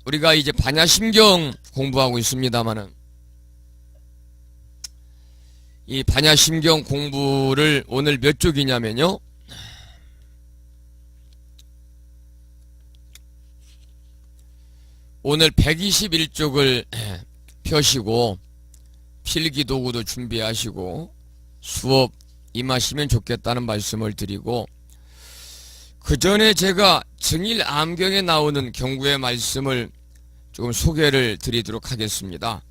우리가 이제 반야심경 공부하고 있습니다만은 이 반야심경 공부를 오늘 몇 쪽이냐면요. 오늘 121쪽을 펴시고 필기도구도 준비하시고 수업 임하시면 좋겠다는 말씀을 드리고, 그 전에 제가 증일암경에 나오는 경구의 말씀을 조금 소개를 드리도록 하겠습니다.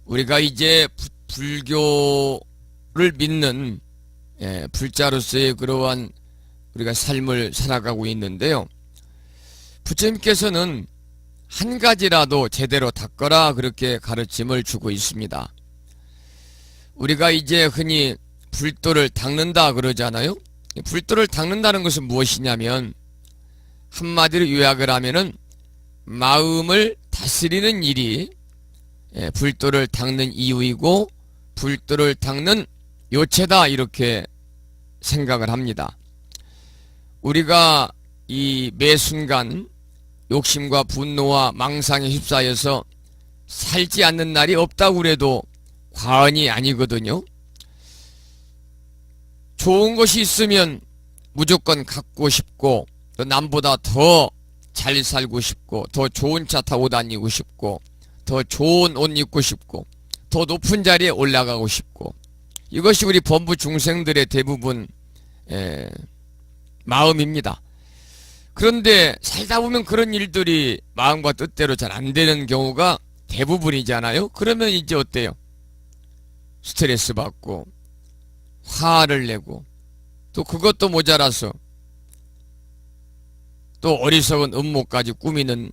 우리가 이제 불교를 믿는 불자로서의 그러한 우리가 삶을 살아가고 있는데요. 부처님께서는 한 가지라도 제대로 닦거라 그렇게 가르침을 주고 있습니다. 우리가 이제 흔히 불도를 닦는다 그러잖아요. 불도를 닦는다는 것은 무엇이냐면, 한마디로 요약을 하면은 마음을 다스리는 일이 불도를 닦는 이유이고 불도를 닦는 요체다 이렇게 생각을 합니다. 우리가 이 매 순간 욕심과 분노와 망상에 휩싸여서 살지 않는 날이 없다고 그래도 과언이 아니거든요. 좋은 것이 있으면 무조건 갖고 싶고, 또 남보다 더 잘 살고 싶고, 더 좋은 차 타고 다니고 싶고, 더 좋은 옷 입고 싶고, 더 높은 자리에 올라가고 싶고, 이것이 우리 범부 중생들의 대부분 마음입니다. 그런데 살다 보면 그런 일들이 마음과 뜻대로 잘 안 되는 경우가 대부분이잖아요. 그러면 이제 어때요? 스트레스 받고 화를 내고, 또 그것도 모자라서 또 어리석은 음모까지 꾸미는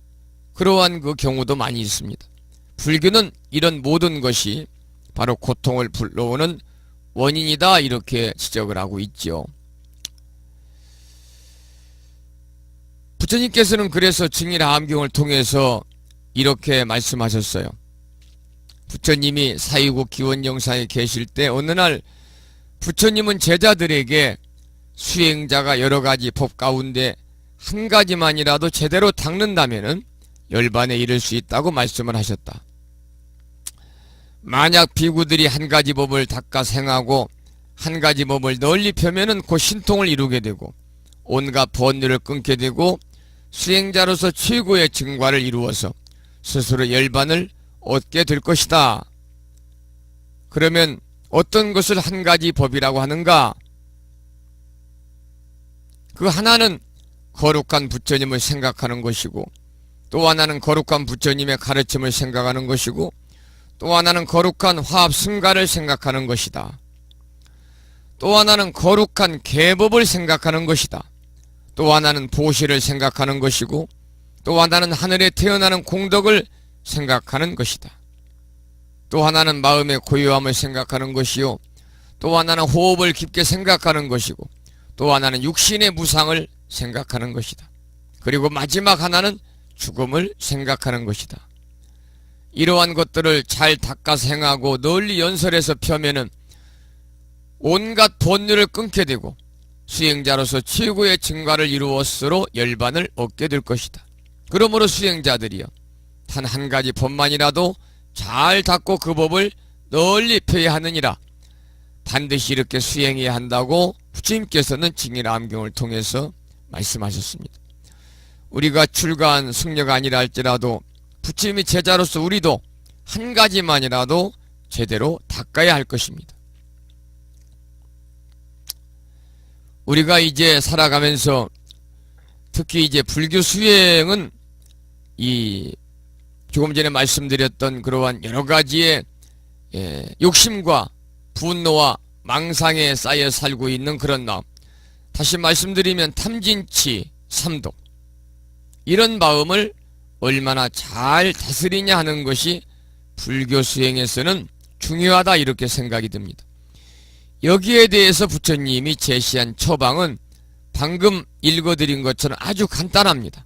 그러한 그 경우도 많이 있습니다. 불교는 이런 모든 것이 바로 고통을 불러오는 원인이다 이렇게 지적을 하고 있죠. 부처님께서는 그래서 증일암경을 통해서 이렇게 말씀하셨어요. 부처님이 사유국 기원영사에 계실 때 어느 날 부처님은 제자들에게 수행자가 여러가지 법 가운데 한 가지만이라도 제대로 닦는다면은 열반에 이를 수 있다고 말씀을 하셨다. 만약 비구들이 한 가지 법을 닦아 생하고 한 가지 법을 널리 펴면은 곧 신통을 이루게 되고 온갖 번뇌를 끊게 되고 수행자로서 최고의 증과를 이루어서 스스로 열반을 얻게 될 것이다. 그러면 어떤 것을 한 가지 법이라고 하는가? 그 하나는 거룩한 부처님을 생각하는 것이고, 또 하나는 거룩한 부처님의 가르침을 생각하는 것이고, 또 하나는 거룩한 화합 승가를 생각하는 것이다. 또 하나는 거룩한 계법을 생각하는 것이다. 또 하나는 보시를 생각하는 것이고, 또 하나는 하늘에 태어나는 공덕을 생각하는 것이다. 또 하나는 마음의 고요함을 생각하는 것이요, 또 하나는 호흡을 깊게 생각하는 것이고, 또 하나는 육신의 무상을 생각하는 것이다. 그리고 마지막 하나는 죽음을 생각하는 것이다. 이러한 것들을 잘 닦아서 행하고 널리 연설해서 펴면은 온갖 번뇌를 끊게 되고 수행자로서 최고의 증과를 이루었으로 열반을 얻게 될 것이다. 그러므로 수행자들이여, 단 한 가지 법만이라도 잘 닦고 그 법을 널리 펴야 하느니라. 반드시 이렇게 수행해야 한다고 부처님께서는 증일암경을 통해서 말씀하셨습니다. 우리가 출가한 승려가 아니라 할지라도 부처님의 제자로서 우리도 한 가지만이라도 제대로 닦아야 할 것입니다. 우리가 이제 살아가면서 특히 이제 불교 수행은 이 조금 전에 말씀드렸던 그러한 여러 가지의 욕심과 분노와 망상에 쌓여 살고 있는 그런 마음, 다시 말씀드리면 탐진치, 삼독, 이런 마음을 얼마나 잘 다스리냐 하는 것이 불교 수행에서는 중요하다 이렇게 생각이 듭니다. 여기에 대해서 부처님이 제시한 처방은 방금 읽어드린 것처럼 아주 간단합니다.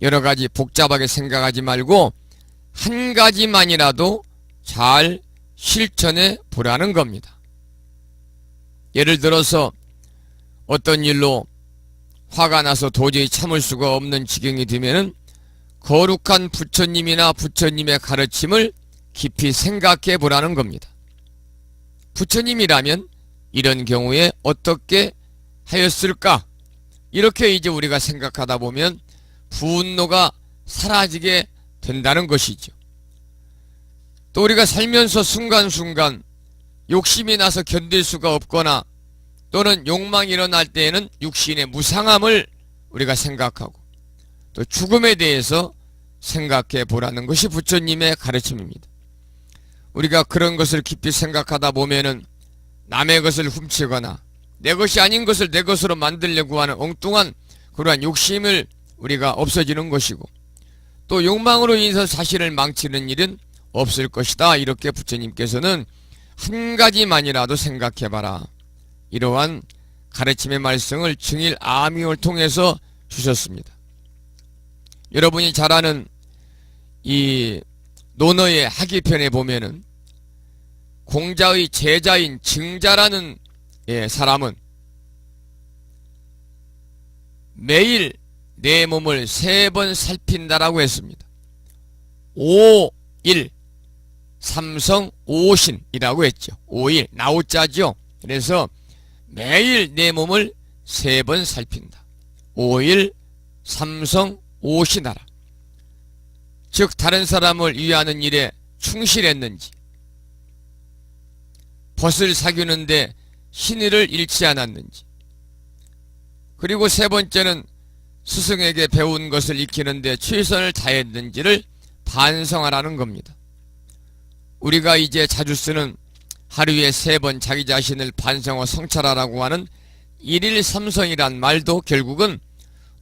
여러 가지 복잡하게 생각하지 말고 한 가지만이라도 잘 실천해 보라는 겁니다. 예를 들어서 어떤 일로 화가 나서 도저히 참을 수가 없는 지경이 되면은 거룩한 부처님이나 부처님의 가르침을 깊이 생각해 보라는 겁니다. 부처님이라면 이런 경우에 어떻게 하였을까? 이렇게 이제 우리가 생각하다 보면 분노가 사라지게 된다는 것이죠. 또 우리가 살면서 순간순간 욕심이 나서 견딜 수가 없거나 또는 욕망이 일어날 때에는 육신의 무상함을 우리가 생각하고 또 죽음에 대해서 생각해 보라는 것이 부처님의 가르침입니다. 우리가 그런 것을 깊이 생각하다 보면은 남의 것을 훔치거나 내 것이 아닌 것을 내 것으로 만들려고 하는 엉뚱한 그러한 욕심을 우리가 없어지는 것이고 또 욕망으로 인해서 자신을 망치는 일은 없을 것이다. 이렇게 부처님께서는 한 가지만이라도 생각해봐라. 이러한 가르침의 말씀을 증일 아미를 통해서 주셨습니다. 여러분이 잘 아는 이 논어의 하기편에 보면은 공자의 제자인 증자라는 사람은 매일 내 몸을 3번 살핀다라고 했습니다. 5일 삼성 오신이라고 했죠. 5일 나오자죠. 그래서 매일 내 몸을 3번 살핀다. 5일 삼성 오신하라. 즉 다른 사람을 위하는 일에 충실했는지 벗을 사귀는데 신의를 잃지 않았는지 그리고 3번째는 스승에게 배운 것을 익히는데 최선을 다했는지를 반성하라는 겁니다. 우리가 이제 자주 쓰는 하루에 3번 자기 자신을 반성하고 성찰하라고 하는 1일 삼성이란 말도 결국은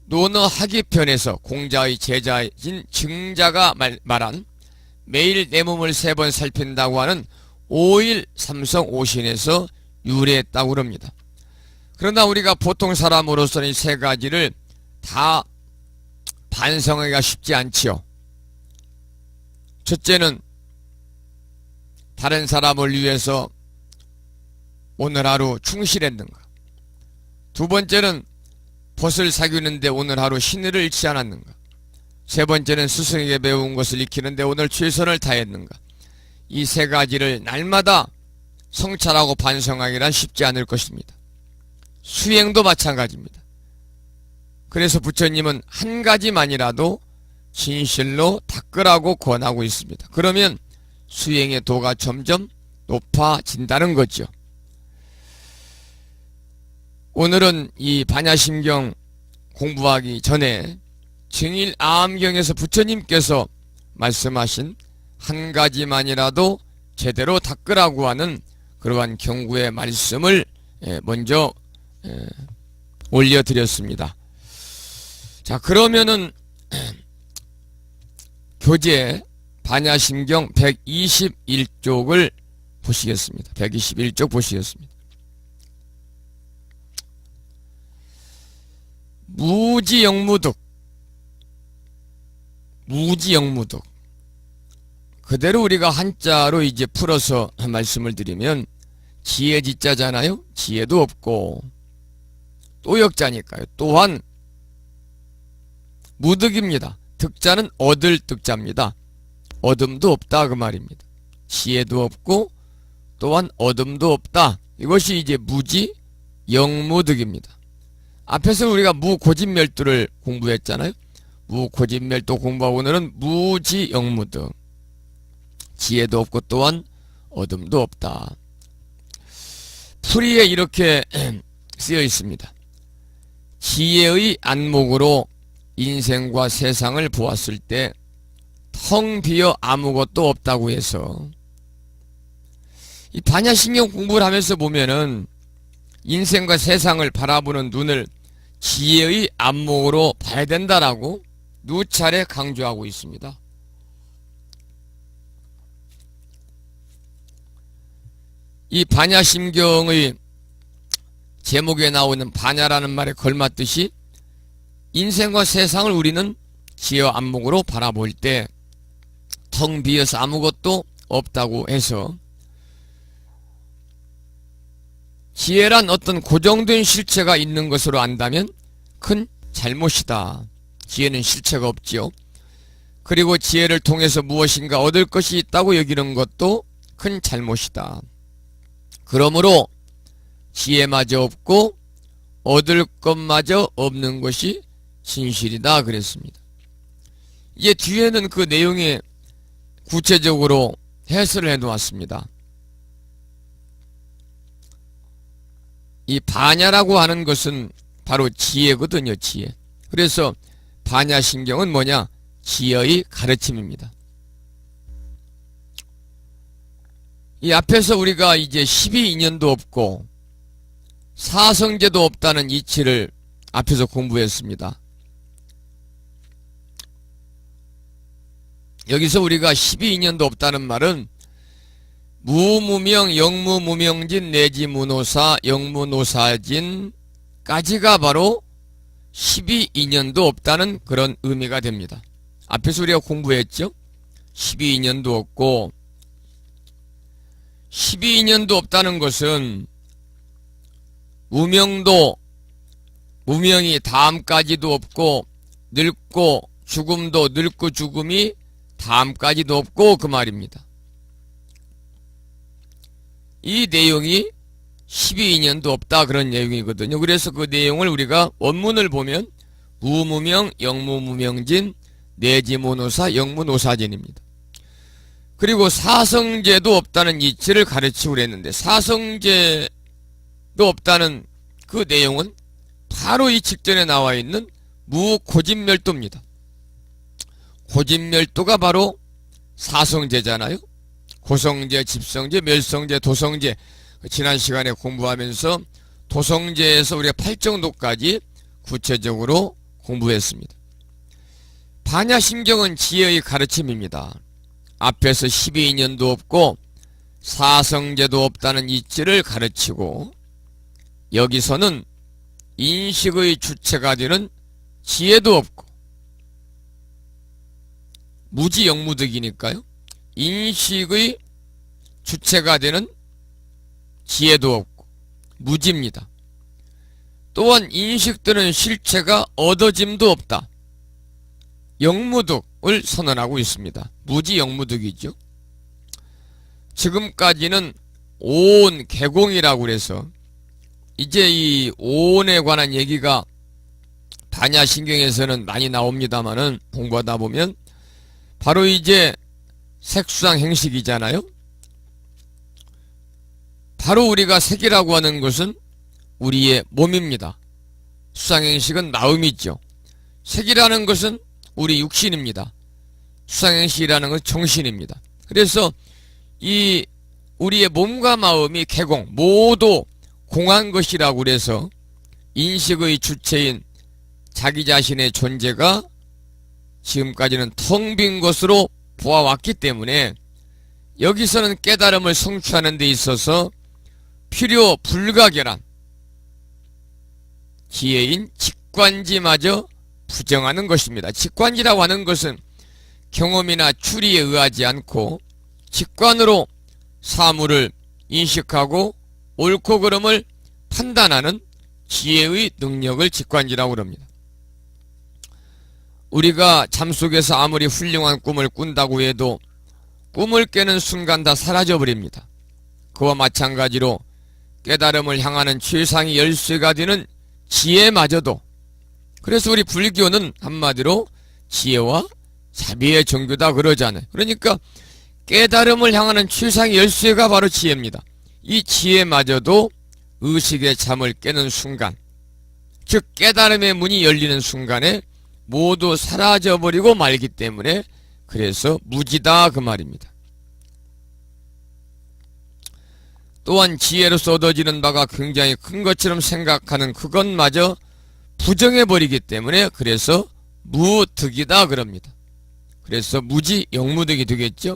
논어 하기편에서 공자의 제자인 증자가 말한 매일 내 몸을 3번 살핀다고 하는 5일 삼성 오신에서 유래했다고 합니다. 그러나 우리가 보통 사람으로서는 이 3가지를 다 반성하기가 쉽지 않지요. 첫째는 다른 사람을 위해서 오늘 하루 충실했는가. 2번째는 벗을 사귀는데 오늘 하루 신의를 잃지 않았는가. 3번째는 스승에게 배운 것을 익히는데 오늘 최선을 다했는가. 이 3가지를 날마다 성찰하고 반성하기란 쉽지 않을 것입니다. 수행도 마찬가지입니다. 그래서 부처님은 한 가지만이라도 진실로 닦으라고 권하고 있습니다. 그러면 수행의 도가 점점 높아진다는 거죠. 오늘은 이 반야심경 공부하기 전에 증일아암경에서 부처님께서 말씀하신 한 가지만이라도 제대로 닦으라고 하는 그러한 경구의 말씀을 먼저 올려드렸습니다. 자, 그러면은 교재 반야심경 121쪽을 보시겠습니다. 121쪽 보시겠습니다. 무지영무득, 무지영무득. 그대로 우리가 한자로 이제 풀어서 말씀을 드리면 지혜지자잖아요. 지혜도 없고 또 역자니까요. 또한 무득입니다. 득자는 얻을 득자입니다. 얻음도 없다 그 말입니다. 지혜도 없고 또한 얻음도 없다. 이것이 이제 무지 영무득입니다. 앞에서 우리가 무고진멸도를 공부했잖아요. 무고진멸도 공부하고 오늘은 무지 영무득. 지혜도 없고 또한 얻음도 없다. 풀이에 이렇게 쓰여 있습니다. 지혜의 안목으로 인생과 세상을 보았을 때 텅 비어 아무것도 없다고 해서 이 반야심경 공부를 하면서 보면은 인생과 세상을 바라보는 눈을 지혜의 안목으로 봐야 된다라고 누차례 강조하고 있습니다. 이 반야심경의 제목에 나오는 반야라는 말에 걸맞듯이 인생과 세상을 우리는 지혜와 안목으로 바라볼 때 텅 비어서 아무것도 없다고 해서 지혜란 어떤 고정된 실체가 있는 것으로 안다면 큰 잘못이다. 지혜는 실체가 없지요. 그리고 지혜를 통해서 무엇인가 얻을 것이 있다고 여기는 것도 큰 잘못이다. 그러므로 지혜마저 없고 얻을 것마저 없는 것이 진실이다 그랬습니다. 이제 뒤에는 그 내용에 구체적으로 해설을 해 놓았습니다. 이 반야라고 하는 것은 바로 지혜거든요. 지혜. 그래서 반야신경은 뭐냐? 지혜의 가르침입니다. 이 앞에서 우리가 이제 12인연도 없고 사성제도 없다는 이치를 앞에서 공부했습니다. 여기서 우리가 12인연도 없다는 말은 무무명, 영무무명진, 내지무노사, 영무노사진까지가 바로 12인연도 없다는 그런 의미가 됩니다. 앞에서 우리가 공부했죠? 12인연도 없고 12인연도 없다는 것은 무명이 다음까지도 없고 늙고 죽음도 늙고 죽음이 다음까지도 없고 그 말입니다. 이 내용이 12인연도 없다 그런 내용이거든요. 그래서 그 내용을 우리가 원문을 보면 무무명, 영무무명진, 내지무노사, 영무노사진입니다. 그리고 사성제도 없다는 이치를 가르치고 그랬는데 사성제도 없다는 그 내용은 바로 이 직전에 나와 있는 무고진멸도입니다. 고진멸도가 바로 사성제잖아요. 고성제, 집성제, 멸성제, 도성제. 지난 시간에 공부하면서 도성제에서 우리가 8정도까지 구체적으로 공부했습니다. 반야심경은 지혜의 가르침입니다. 앞에서 12인연도 없고 사성제도 없다는 이치를 가르치고 여기서는 인식의 주체가 되는 지혜도 없고 무지영무득이니까요. 인식의 주체가 되는 지혜도 없고 무지입니다. 또한 인식되는 실체가 얻어짐도 없다. 영무득을 선언하고 있습니다. 무지영무득이죠. 지금까지는 오온 개공이라고 그래서 이제 이 오온에 관한 얘기가 반야신경에서는 많이 나옵니다만은 공부하다 보면 바로 이제 색수상 행식이잖아요. 바로 우리가 색이라고 하는 것은 우리의 몸입니다. 수상행식은 마음이죠. 색이라는 것은 우리 육신입니다. 수상행식이라는 것은 정신입니다. 그래서 이 우리의 몸과 마음이 개공, 모두 공한 것이라고 그래서 인식의 주체인 자기 자신의 존재가 지금까지는 텅 빈 것으로 보아왔기 때문에 여기서는 깨달음을 성취하는 데 있어서 필요 불가결한 지혜인 직관지마저 부정하는 것입니다. 직관지라고 하는 것은 경험이나 추리에 의하지 않고 직관으로 사물을 인식하고 옳고 그름을 판단하는 지혜의 능력을 직관지라고 합니다. 우리가 잠속에서 아무리 훌륭한 꿈을 꾼다고 해도 꿈을 깨는 순간 다 사라져버립니다. 그와 마찬가지로 깨달음을 향하는 최상의 열쇠가 되는 지혜마저도, 그래서 우리 불교는 한마디로 지혜와 자비의 종교다 그러잖아요. 그러니까 깨달음을 향하는 최상의 열쇠가 바로 지혜입니다. 이 지혜마저도 의식의 잠을 깨는 순간, 즉 깨달음의 문이 열리는 순간에 모두 사라져버리고 말기 때문에 그래서 무지다 그 말입니다. 또한 지혜로서 얻어지는 바가 굉장히 큰 것처럼 생각하는 그것마저 부정해버리기 때문에 그래서 무득이다 그럽니다. 그래서 무지 영무득이 되겠죠.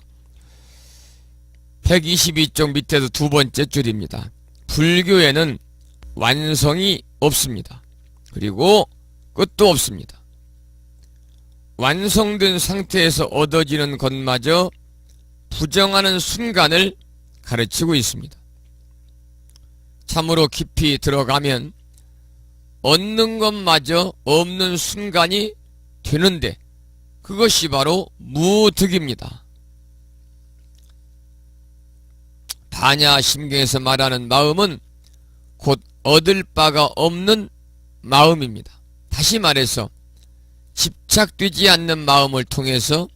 122쪽 밑에도 두 번째 줄입니다. 불교에는 완성이 없습니다. 그리고 끝도 없습니다. 완성된 상태에서 얻어지는 것마저 부정하는 순간을 가르치고 있습니다. 참으로 깊이 들어가면 얻는 것마저 없는 순간이 되는데 그것이 바로 무득입니다. 반야심경에서 말하는 마음은 곧 얻을 바가 없는 마음입니다. 다시 말해서 집착되지 않는 마음을 통해서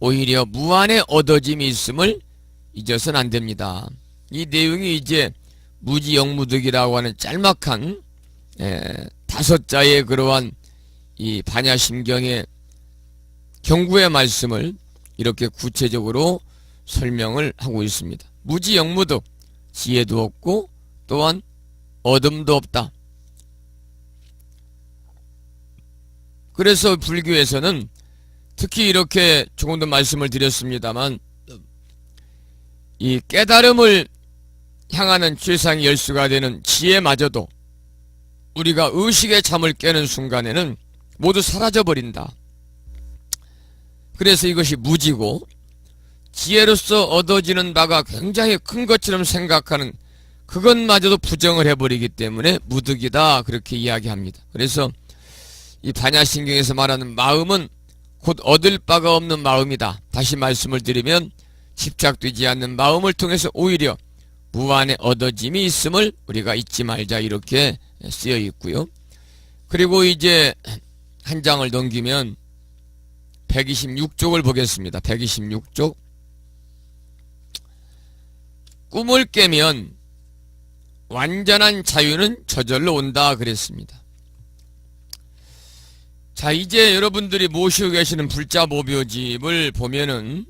오히려 무한의 얻어짐이 있음을 잊어서는 안 됩니다. 이 내용이 이제 무지영무득이라고 하는 짤막한 5자의 그러한 이 반야심경의 경구의 말씀을 이렇게 구체적으로 설명을 하고 있습니다. 무지영무득, 지혜도 없고 또한 얻음도 없다. 그래서 불교에서는 특히 이렇게 조금 더 말씀을 드렸습니다만 이 깨달음을 향하는 최상의 열수가 되는 지혜마저도 우리가 의식의 잠을 깨는 순간에는 모두 사라져버린다. 그래서 이것이 무지고 지혜로서 얻어지는 바가 굉장히 큰 것처럼 생각하는 그것마저도 부정을 해버리기 때문에 무득이다 그렇게 이야기합니다. 그래서 이 반야심경에서 말하는 마음은 곧 얻을 바가 없는 마음이다. 다시 말씀을 드리면 집착되지 않는 마음을 통해서 오히려 무한의 얻어짐이 있음을 우리가 잊지 말자 이렇게 쓰여 있고요. 그리고 이제 한 장을 넘기면 126쪽을 보겠습니다. 126쪽. 꿈을 깨면 완전한 자유는 저절로 온다 그랬습니다. 자, 이제 여러분들이 모시고 계시는 불자보묘집을 보면은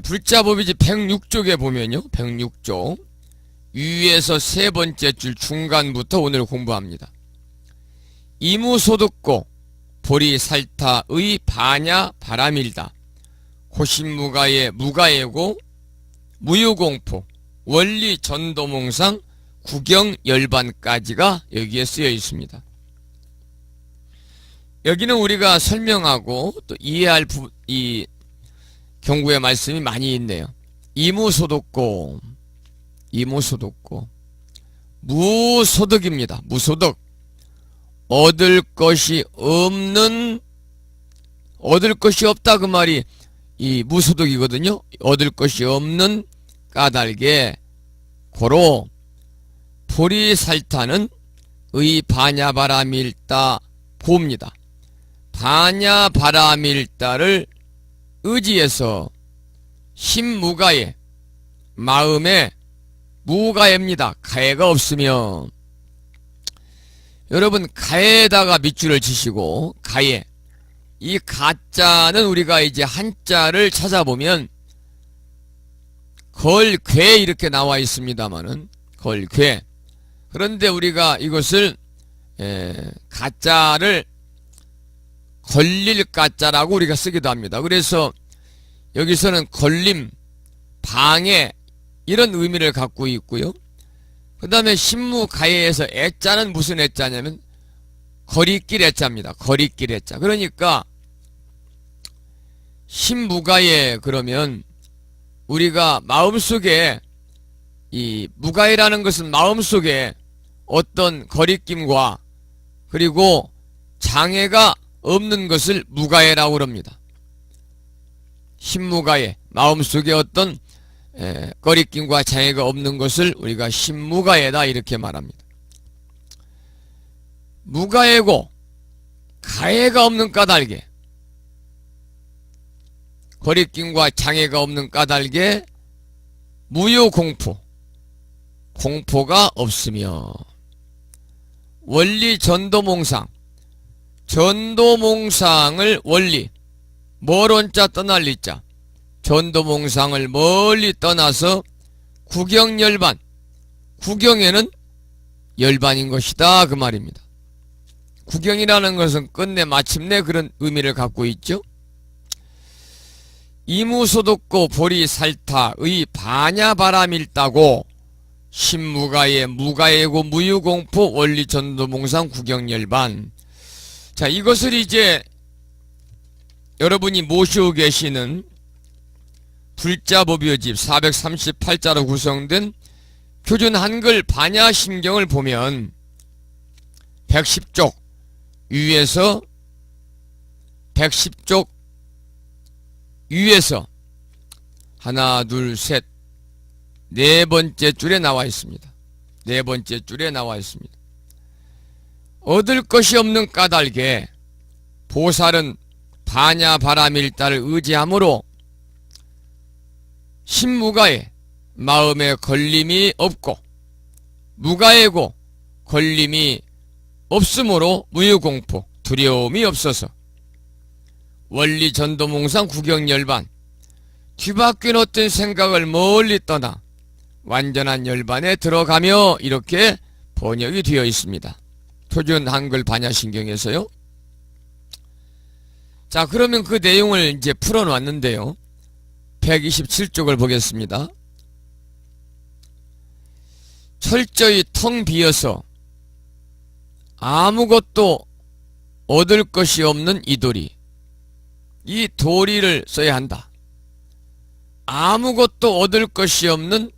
불자보묘집 106쪽에 보면요. 106쪽 위에서 세 번째 줄 중간부터 오늘 공부합니다. 이무소득고 보리살타의 반야 바람일다. 고신무가의 무가예고 무유공포 원리 전도몽상 구경열반까지가 여기에 쓰여 있습니다. 여기는 우리가 설명하고 또 이해할 이 경구의 말씀이 많이 있네요. 이무소득고 무소득입니다. 무소득. 얻을 것이 없는, 얻을 것이 없다 그 말이 이 무소득이거든요. 얻을 것이 없는 까닭에 고로 보리살타는 의 반야바라밀다 봅니다. 반야바라밀다를 의지해서 신무가에 마음에 무가예입니다. 가해가 없으면 여러분 가에다가 밑줄을 치시고 가에 이 가자는 우리가 이제 한자를 찾아보면 걸괴 이렇게 나와 있습니다만은 걸괴 그런데 우리가 이것을 가자를 걸릴 가자라고 우리가 쓰기도 합니다. 그래서 여기서는 걸림, 방해 이런 의미를 갖고 있고요. 그 다음에 신무가해에서 애자는 무슨 애자냐면 거리길 애자입니다. 거리길 애자. 그러니까 신무가해 그러면 우리가 마음속에 이 무가해라는 것은 마음속에 어떤 거리낌과 그리고 장애가 없는 것을 무가해라고 그럽니다. 신무가해 마음속에 어떤 거리낌과 장애가 없는 것을 우리가 신무가해다 이렇게 말합니다. 무가해고 가해가 없는 까닭에 거리낌과 장애가 없는 까닭에 무효공포 공포가 없으며 원리 전도몽상 전도몽상을 원리 멀언자 떠날 리자 전도몽상을 멀리 떠나서 구경열반 구경에는 열반인 것이다 그 말입니다. 구경이라는 것은 끝내 마침내 그런 의미를 갖고 있죠. 이무소득고 보리살타의 반야바람일다고 신무가예 무가예고 무유공포 원리전도몽상 구경열반. 자, 이것을 이제 여러분이 모시고 계시는 불자보묘집 438자로 구성된 표준 한글 반야심경을 보면 110쪽 위에서 110쪽 위에서 하나 둘 셋 네 번째 줄에 나와 있습니다. 네 번째 줄에 나와 있습니다. 얻을 것이 없는 까닭에 보살은 반야바라밀다를 의지함으로 신무가에 마음에 걸림이 없고 무가에고 걸림이 없으므로 무유공포 두려움이 없어서 원리 전도몽상 구경열반 뒤바뀐 어떤 생각을 멀리 떠나 완전한 열반에 들어가며 이렇게 번역이 되어 있습니다. 표준 한글 반야신경에서요. 자, 그러면 그 내용을 이제 풀어놨는데요. 127쪽을 보겠습니다. 철저히 텅 비어서 아무것도 얻을 것이 없는 이 도리. 이 도리를 써야 한다. 아무것도 얻을 것이 없는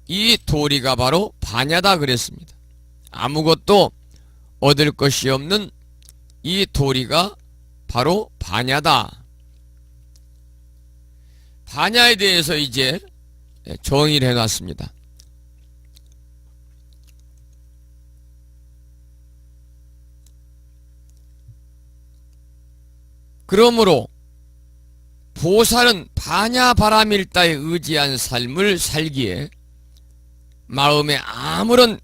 이 도리가 바로 반야다 그랬습니다. 아무것도 얻을 것이 없는 이 도리가 바로 반야다. 반야에 대해서 이제 정의를 해놨습니다. 그러므로 보살은 반야바라밀다에 의지한 삶을 살기에 마음에 아무런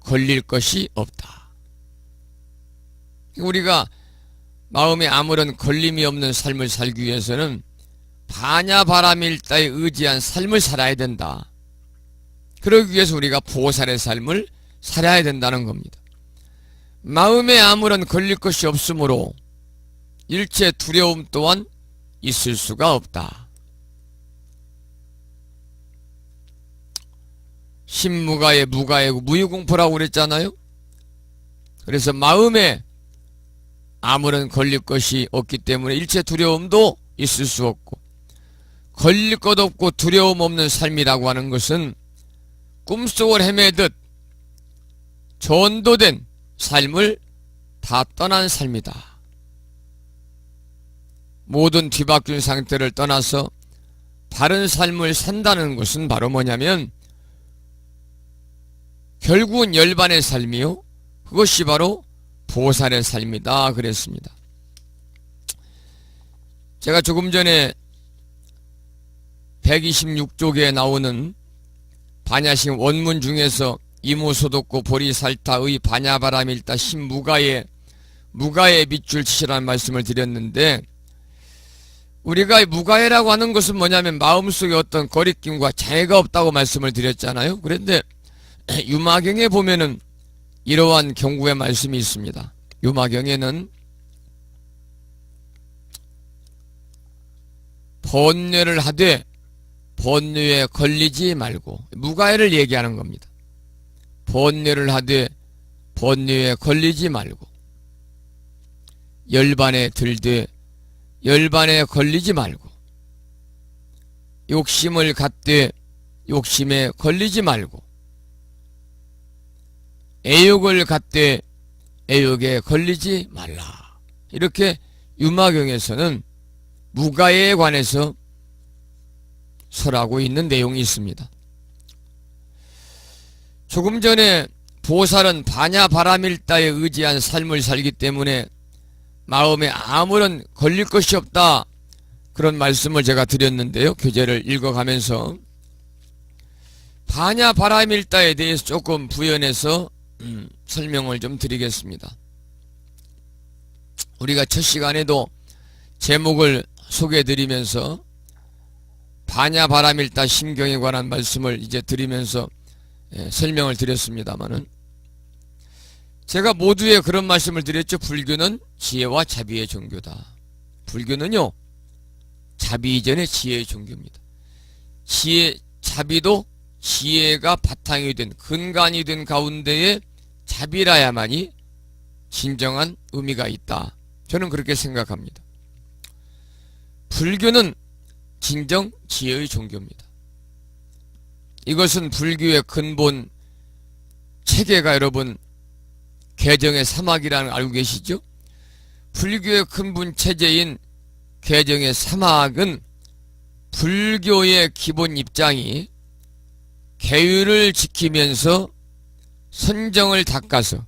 걸릴 것이 없다. 우리가 마음에 아무런 걸림이 없는 삶을 살기 위해서는 반야바라밀다에 의지한 삶을 살아야 된다. 그러기 위해서 우리가 보살의 삶을 살아야 된다는 겁니다. 마음에 아무런 걸릴 것이 없으므로 일체 두려움 또한 있을 수가 없다. 신무가에 무가에 무유공포라고 그랬잖아요. 그래서 마음에 아무런 걸릴 것이 없기 때문에 일체 두려움도 있을 수 없고 걸릴 것 없고 두려움 없는 삶이라고 하는 것은 꿈속을 헤매듯 전도된 삶을 다 떠난 삶이다. 모든 뒤바뀐 상태를 떠나서 바른 삶을 산다는 것은 바로 뭐냐면 결국은 열반의 삶이요. 그것이 바로 보살의 삶이다 그랬습니다. 제가 조금 전에 126쪽에 나오는 반야심 원문 중에서 이무소독고 보리살타의 반야바라밀다 신무가에 무가에 밑줄 치시라는 말씀을 드렸는데 우리가 무가해라고 하는 것은 뭐냐면 마음속에 어떤 거리낌과 장애가 없다고 말씀을 드렸잖아요. 그런데 유마경에 보면은 이러한 경고의 말씀이 있습니다. 유마경에는 번뇌를 하되 번뇌에 걸리지 말고 무가해를 얘기하는 겁니다. 번뇌를 하되 번뇌에 걸리지 말고 열반에 들되 열반에 걸리지 말고 욕심을 갖되 욕심에 걸리지 말고 애욕을 갖되 애욕에 걸리지 말라. 이렇게 유마경에서는 무가에 관해서 설하고 있는 내용이 있습니다. 조금 전에 보살은 반야바라밀다에 의지한 삶을 살기 때문에 마음에 아무런 걸릴 것이 없다. 그런 말씀을 제가 드렸는데요. 교재를 읽어가면서 반야바라밀다에 대해서 조금 부연해서 설명을 좀 드리겠습니다. 우리가 첫 시간에도 제목을 소개해드리면서 반야바라밀다 심경에 관한 말씀을 이제 드리면서 설명을 드렸습니다마는 제가 모두에 그런 말씀을 드렸죠. 불교는 지혜와 자비의 종교다. 불교는요 자비 이전의 지혜의 종교입니다. 자비도 지혜가 바탕이 된 근간이 된 가운데에 자비라야만이 진정한 의미가 있다. 저는 그렇게 생각합니다. 불교는 진정 지혜의 종교입니다. 이것은 불교의 근본 체계가 여러분 개정의 사막이라는 거 알고 계시죠? 불교의 근본 체제인 개정의 사막은 불교의 기본 입장이 계율을 지키면서 선정을 닦아서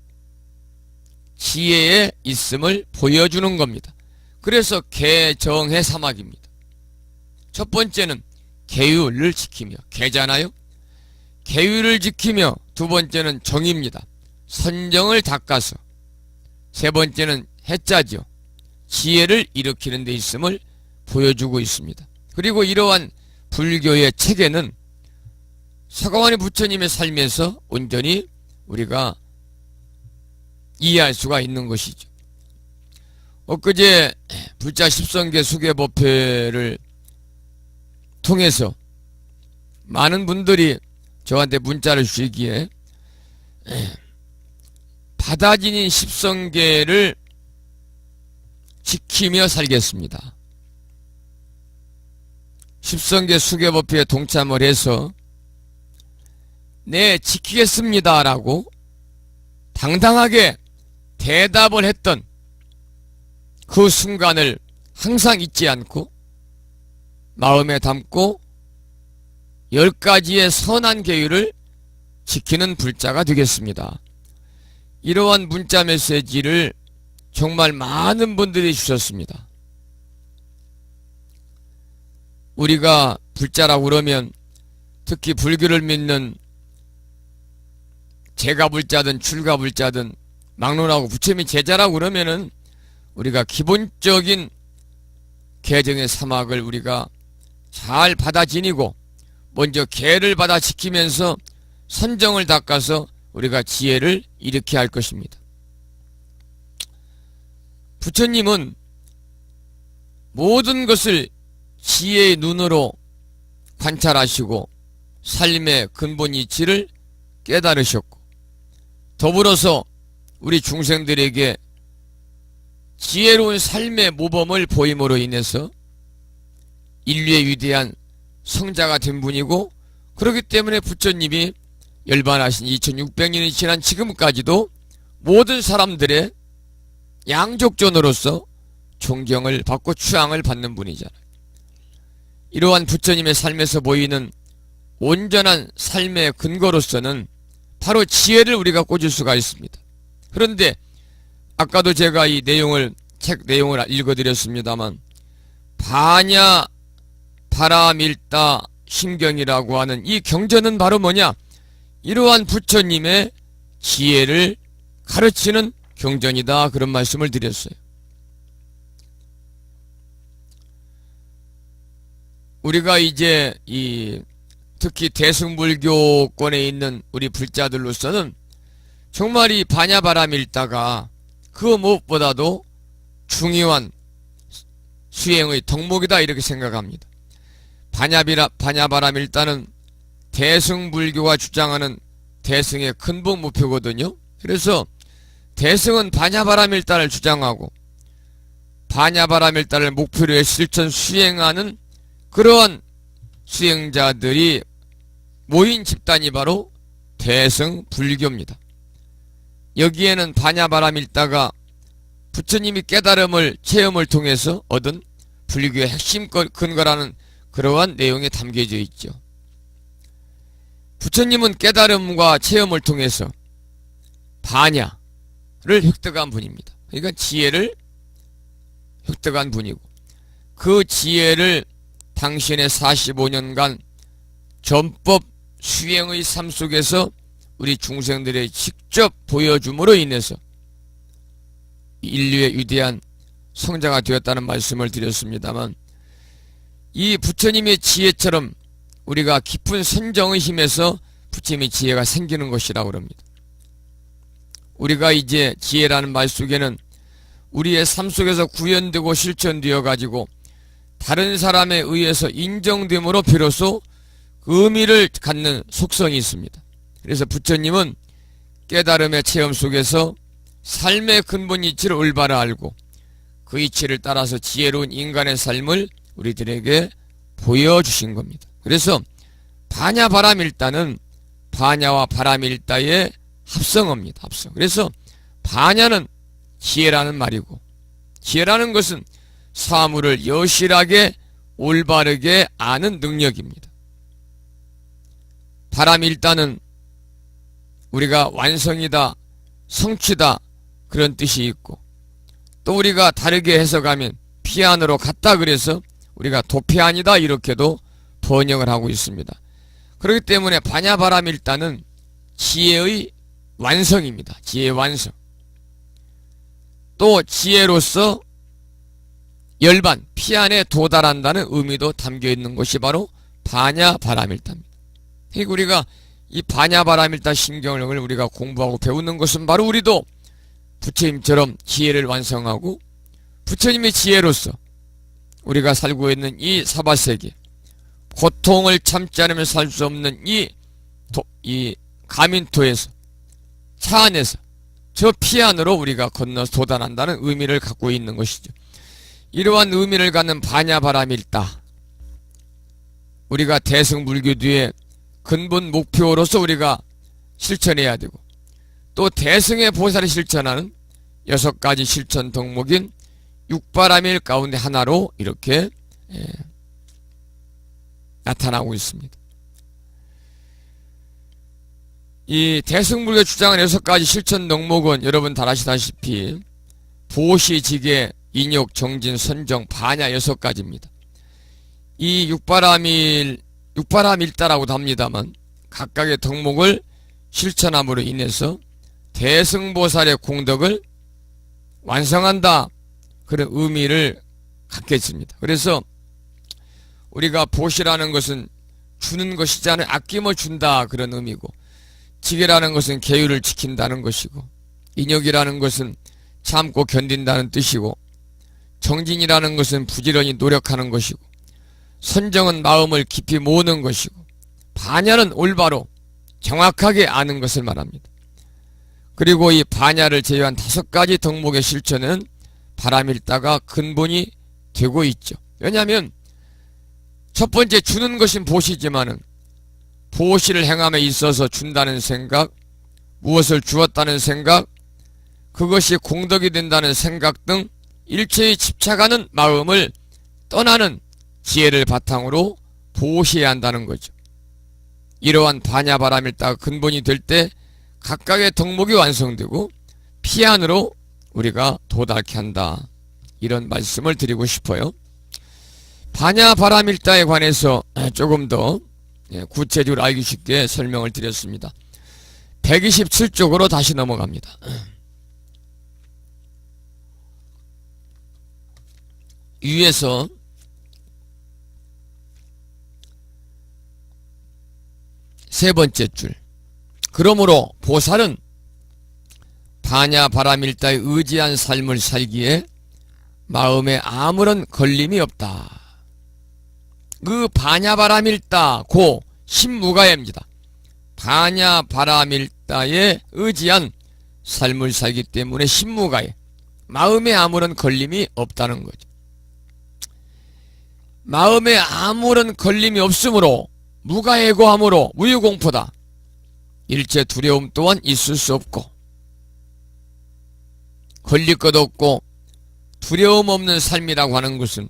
지혜에 있음을 보여주는 겁니다. 그래서 개정의 사막입니다. 첫 번째는 계율을 지키며, 개잖아요. 계율을 지키며, 두 번째는 정입니다. 선정을 닦아서, 세 번째는 해자죠. 지혜를 일으키는 데 있음을 보여주고 있습니다. 그리고 이러한 불교의 체계는 서가모니 부처님의 삶에서 온전히 우리가 이해할 수가 있는 것이죠. 엊그제 불자 십성계 수계법회를 통해서 많은 분들이 저한테 문자를 주시기에 바다지닌 십성계를 지키며 살겠습니다. 십성계 수계법회에 동참을 해서 네, 지키겠습니다 라고 당당하게 대답을 했던 그 순간을 항상 잊지 않고 마음에 담고 10가지의 선한 계율을 지키는 불자가 되겠습니다. 이러한 문자 메시지를 정말 많은 분들이 주셨습니다. 우리가 불자라고 그러면 특히 불교를 믿는 제가불자든 출가불자든 막론하고 부처님이 제자라고 그러면은 우리가 기본적인 개정의 사막을 우리가 잘 받아 지니고 먼저 계를 받아 지키면서 선정을 닦아서 우리가 지혜를 일으켜야 할 것입니다. 부처님은 모든 것을 지혜의 눈으로 관찰하시고 삶의 근본 이치를 깨달으셨고 더불어서 우리 중생들에게 지혜로운 삶의 모범을 보임으로 인해서 인류의 위대한 성자가 된 분이고 그렇기 때문에 부처님이 열반하신 2600년이 지난 지금까지도 모든 사람들의 양족존으로서 존경을 받고 추앙을 받는 분이잖아요. 이러한 부처님의 삶에서 보이는 온전한 삶의 근거로서는 바로 지혜를 우리가 꽂을 수가 있습니다. 그런데 아까도 제가 이 내용을 책 내용을 읽어드렸습니다만 바냐 바라밀다 신경이라고 하는 이 경전은 바로 뭐냐? 이러한 부처님의 지혜를 가르치는 경전이다 그런 말씀을 드렸어요. 우리가 이제 특히 대승불교권에 있는 우리 불자들로서는 정말 이 바냐바라밀다가 그 무엇보다도 중요한 수행의 덕목이다 이렇게 생각합니다. 바냐바라밀다는 대승불교가 주장하는 대승의 근본 목표거든요. 그래서 대승은 바냐바라밀다를 주장하고 바냐바라밀다를 목표로 해 실천 수행하는 그러한 수행자들이 모인 집단이 바로 대승불교입니다. 여기에는 바냐바라밀다가 부처님이 깨달음을 체험을 통해서 얻은 불교의 핵심 근거라는 그러한 내용이 담겨져 있죠. 부처님은 깨달음과 체험을 통해서 바냐를 획득한 분입니다. 그러니까 지혜를 획득한 분이고 그 지혜를 당신의 45년간 전법 수행의 삶 속에서 우리 중생들의 직접 보여줌으로 인해서 인류의 위대한 성자가 되었다는 말씀을 드렸습니다만 이 부처님의 지혜처럼 우리가 깊은 선정의 힘에서 부처님의 지혜가 생기는 것이라고 합니다. 우리가 이제 지혜라는 말 속에는 우리의 삶 속에서 구현되고 실천되어 가지고 다른 사람에 의해서 인정됨으로 비로소 의미를 갖는 속성이 있습니다. 그래서 부처님은 깨달음의 체험 속에서 삶의 근본 이치를 올바로 알고 그 이치를 따라서 지혜로운 인간의 삶을 우리들에게 보여주신 겁니다. 그래서 바냐바라밀다는 바냐와 바라밀다의 합성어입니다. 합성. 그래서 반야는 지혜라는 말이고, 지혜라는 것은 사물을 여실하게 올바르게 아는 능력입니다. 바람일다는 우리가 완성이다, 성취다 그런 뜻이 있고, 또 우리가 다르게 해석하면 피안으로 갔다 그래서 우리가 도피안이다 이렇게도 번역을 하고 있습니다. 그렇기 때문에 반야바람일다는 지혜의 완성입니다. 지혜의 완성. 또 지혜로서 열반, 피안에 도달한다는 의미도 담겨 있는 것이 바로 반야바람일다입니다. 그러니까 우리가 이 반야바람일다 신경을 우리가 공부하고 배우는 것은 바로 우리도 부처님처럼 지혜를 완성하고 부처님의 지혜로서 우리가 살고 있는 이 사바세계, 고통을 참지 않으면 살 수 없는 이 가민토에서, 차 안에서 저 피안으로 우리가 건너서 도달한다는 의미를 갖고 있는 것이죠. 이러한 의미를 갖는 반야바람일다, 우리가 대승불교뒤에 근본 목표로서 우리가 실천해야 되고, 또 대승의 보살이 실천하는 6가지 실천 덕목인 육바람일 가운데 하나로 이렇게 나타나고 있습니다. 이 대승불교 주장한 6가지 실천 덕목은 여러분 다 아시다시피 보시, 지계, 인욕, 정진, 선정, 반야 6가지입니다. 이 육바람일다라고도 합니다만 각각의 덕목을 실천함으로 인해서 대승보살의 공덕을 완성한다, 그런 의미를 갖겠습니다. 그래서 우리가 보시라는 것은 주는 것이지 않은 아낌을 준다 그런 의미고, 지계라는 것은 계율을 지킨다는 것이고, 인욕이라는 것은 참고 견딘다는 뜻이고, 정진이라는 것은 부지런히 노력하는 것이고, 선정은 마음을 깊이 모으는 것이고, 반야는 올바로 정확하게 아는 것을 말합니다. 그리고 이 반야를 제외한 5가지 덕목의 실천은 바람일다가 근본이 되고 있죠. 왜냐하면 첫 번째 주는 것은 보시지만은 보시를 행함에 있어서 준다는 생각, 무엇을 주었다는 생각, 그것이 공덕이 된다는 생각 등 일체에 집착하는 마음을 떠나는 지혜를 바탕으로 보시해야 한다는 거죠. 이러한 반야바람일다가 근본이 될 때 각각의 덕목이 완성되고 피안으로 우리가 도달케 한다, 이런 말씀을 드리고 싶어요. 반야바람일다에 관해서 조금 더 구체적으로 알기 쉽게 설명을 드렸습니다. 127쪽으로 다시 넘어갑니다. 위에서 세 번째 줄, 그러므로 보살은 반야바람일다에 의지한 삶을 살기에 마음에 아무런 걸림이 없다. 그 반야바람일다 고 신무가예입니다. 반야바람일다에 의지한 삶을 살기 때문에 신무가예, 마음에 아무런 걸림이 없다는 거죠. 마음에 아무런 걸림이 없으므로 무가해고함으로 무유공포다. 일체 두려움 또한 있을 수 없고, 걸릴 것 없고 두려움 없는 삶이라고 하는 것은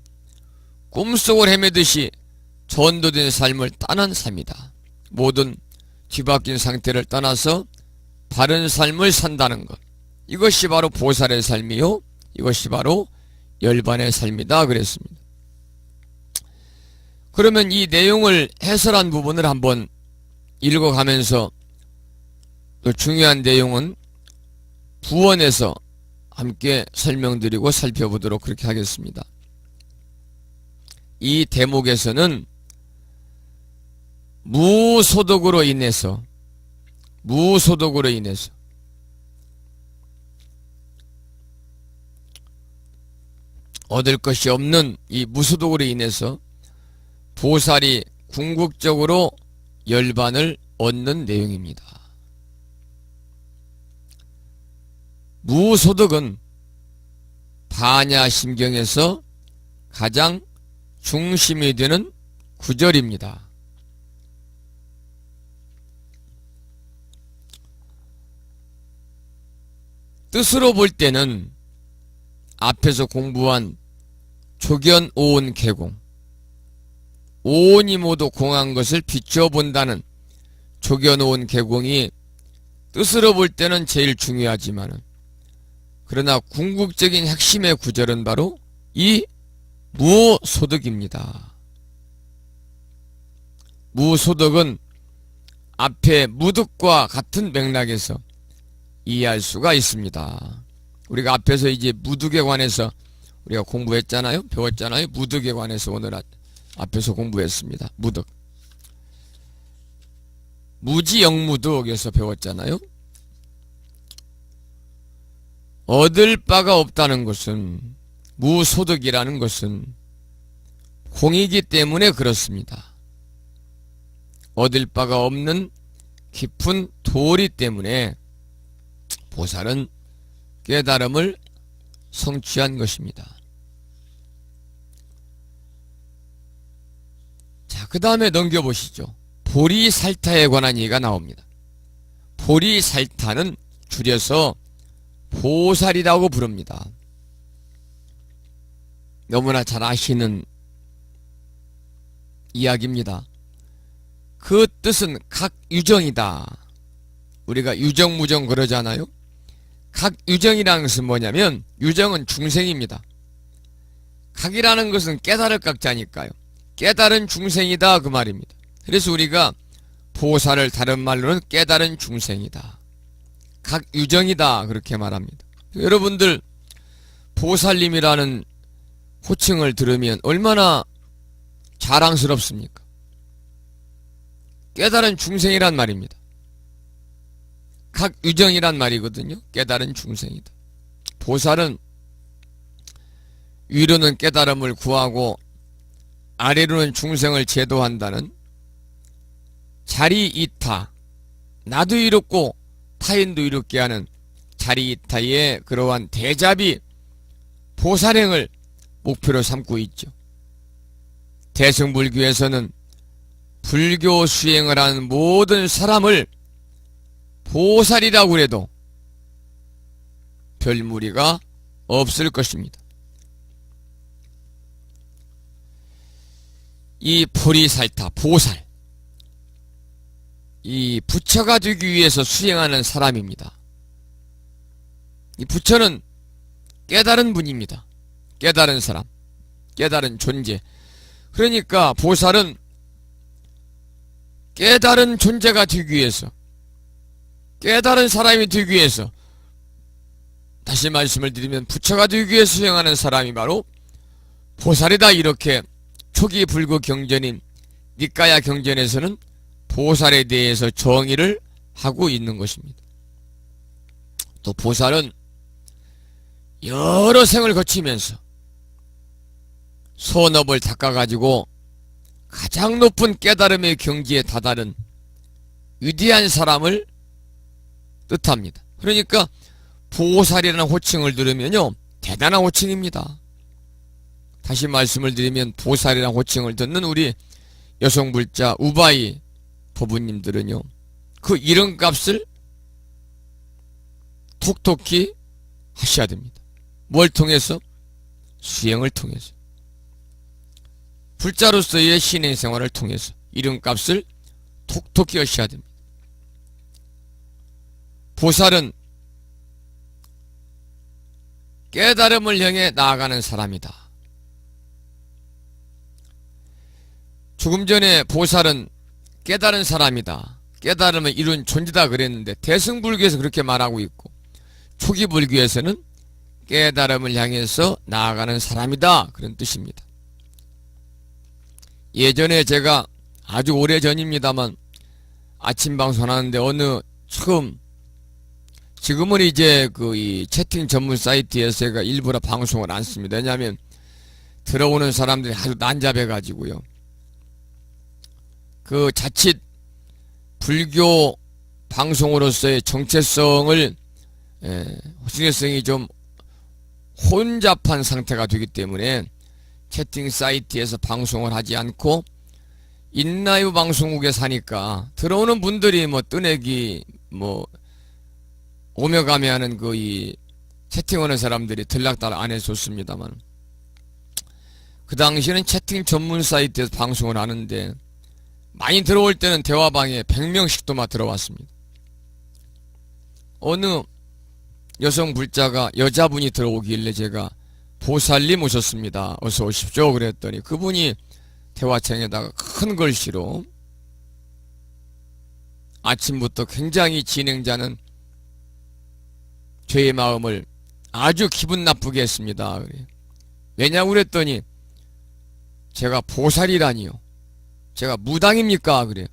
꿈속을 헤매듯이 전도된 삶을 떠난 삶이다. 모든 뒤바뀐 상태를 떠나서 바른 삶을 산다는 것, 이것이 바로 보살의 삶이요, 이것이 바로 열반의 삶이다 그랬습니다. 그러면 이 내용을 해설한 부분을 한번 읽어가면서 또 중요한 내용은 부원에서 함께 설명드리고 살펴보도록 그렇게 하겠습니다. 이 대목에서는 무소득으로 인해서 얻을 것이 없는 이 무소득으로 인해서 보살이 궁극적으로 열반을 얻는 내용입니다. 무소득은 반야심경에서 가장 중심이 되는 구절입니다. 뜻으로 볼 때는 앞에서 공부한 조견, 오온, 개공, 오온이 모두 공한 것을 비추어 본다는 조견, 오온, 개공이 뜻으로 볼 때는 제일 중요하지만은, 그러나 궁극적인 핵심의 구절은 바로 이 무소득입니다. 무소득은 앞에 무득과 같은 맥락에서 이해할 수가 있습니다. 우리가 앞에서 이제 무득에 관해서 우리가 공부했잖아요. 배웠잖아요. 무득에 관해서 오늘 앞에서 공부했습니다. 무득. 무지영무득에서 배웠잖아요. 얻을 바가 없다는 것은, 무소득이라는 것은 공이기 때문에 그렇습니다. 얻을 바가 없는 깊은 도리 때문에 보살은 깨달음을 성취한 것입니다. 자, 그 다음에 넘겨보시죠. 보리살타에 관한 얘기가 나옵니다. 보리살타는 줄여서 보살이라고 부릅니다. 너무나 잘 아시는 이야기입니다. 그 뜻은 각유정이다. 우리가 유정무정 그러잖아요. 각유정이라는 것은 뭐냐면, 유정은 중생입니다. 각이라는 것은 깨달을 각자니까요. 깨달은 중생이다 그 말입니다. 그래서 우리가 보살을 다른 말로는 깨달은 중생이다, 각유정이다 그렇게 말합니다. 여러분들 보살님이라는 호칭을 들으면 얼마나 자랑스럽습니까? 깨달은 중생이란 말입니다. 각유정이란 말이거든요. 깨달은 중생이다. 보살은 위로는 깨달음을 구하고 아래로는 중생을 제도한다는 자리이타, 나도 이롭고 타인도 이롭게 하는 자리이타의 그러한 대자비 보살행을 목표로 삼고 있죠. 대승불교에서는 불교 수행을 하는 모든 사람을 보살이라고 해도 별 무리가 없을 것입니다. 이 보리살타, 보살, 이 부처가 되기 위해서 수행하는 사람입니다. 이 부처는 깨달은 분입니다. 깨달은 사람, 깨달은 존재. 그러니까 보살은 깨달은 존재가 되기 위해서, 깨달은 사람이 되기 위해서, 다시 말씀을 드리면 부처가 되기 위해서 수행하는 사람이 바로 보살이다. 이렇게 초기 불교 경전인 니까야 경전에서는 보살에 대해서 정의를 하고 있는 것입니다. 또 보살은 여러 생을 거치면서 선업을 닦아가지고 가장 높은 깨달음의 경지에 다다른 위대한 사람을 뜻합니다. 그러니까 보살이라는 호칭을 들으면요, 대단한 호칭입니다. 다시 말씀을 드리면 보살이라는 호칭을 듣는 우리 여성불자 우바이 법부님들은요, 그 이름값을 톡톡히 하셔야 됩니다. 뭘 통해서? 수행을 통해서, 불자로서의 신행생활을 통해서 이름값을 톡톡히 하셔야 됩니다. 보살은 깨달음을 향해 나아가는 사람이다. 조금 전에 보살은 깨달은 사람이다, 깨달음을 이룬 존재다 그랬는데 대승불교에서 그렇게 말하고 있고 초기 불교에서는 깨달음을 향해서 나아가는 사람이다 그런 뜻입니다. 예전에 제가 아주 오래전입니다만 아침 방송하는데 어느 처음, 지금은 이제 이 채팅 전문 사이트에서 제가 일부러 방송을 안 씁니다. 왜냐하면 들어오는 사람들이 아주 난잡해 가지고요. 그 자칫 불교 방송으로서의 정체성을 정체성이 좀 혼잡한 상태가 되기 때문에 채팅 사이트에서 방송을 하지 않고 인라이브 방송국에 사니까 들어오는 분들이 뭐 뜨내기 뭐 오며 가며 하는 그 이 채팅하는 사람들이 들락달락 안 해줬습니다만, 그 당시에는 채팅 전문 사이트에서 방송을 하는데 많이 들어올 때는 대화방에 100명씩도 막 들어왔습니다. 어느 여성 불자가 여자분이 들어오길래 제가 보살님 오셨습니다, 어서 오십시오 그랬더니 그분이 대화창에다가 큰 글씨로 아침부터 굉장히 진행자는 저의 마음을 아주 기분 나쁘게 했습니다. 왜냐고 그랬더니 제가 보살이라니요, 제가 무당입니까? 그래.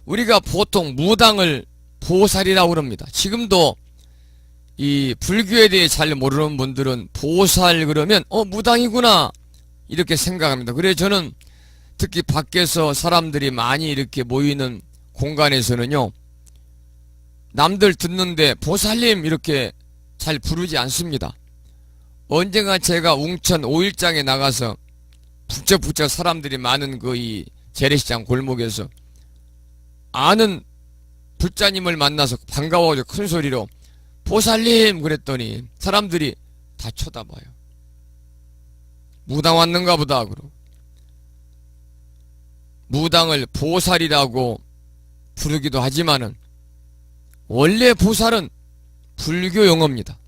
우리가 보통 무당을 보살이라고 그럽니다. 지금도 이 불교에 대해 잘 모르는 분들은 보살 그러면 무당이구나 이렇게 생각합니다. 그래서 저는 특히 밖에서 사람들이 많이 이렇게 모이는 공간에서는요, 남들 듣는데 보살님 이렇게 잘 부르지 않습니다. 언젠가 제가 웅천 5일장에 나가서 부쩍부쩍 사람들이 많은 그 이 재래시장 골목에서 아는 불자님을 만나서 반가워서 큰 소리로 보살님 그랬더니 사람들이 다 쳐다봐요. 무당 왔는가 보다 그러고. 무당을 보살이라고 부르기도 하지만은 원래 보살은 불교 용어입니다.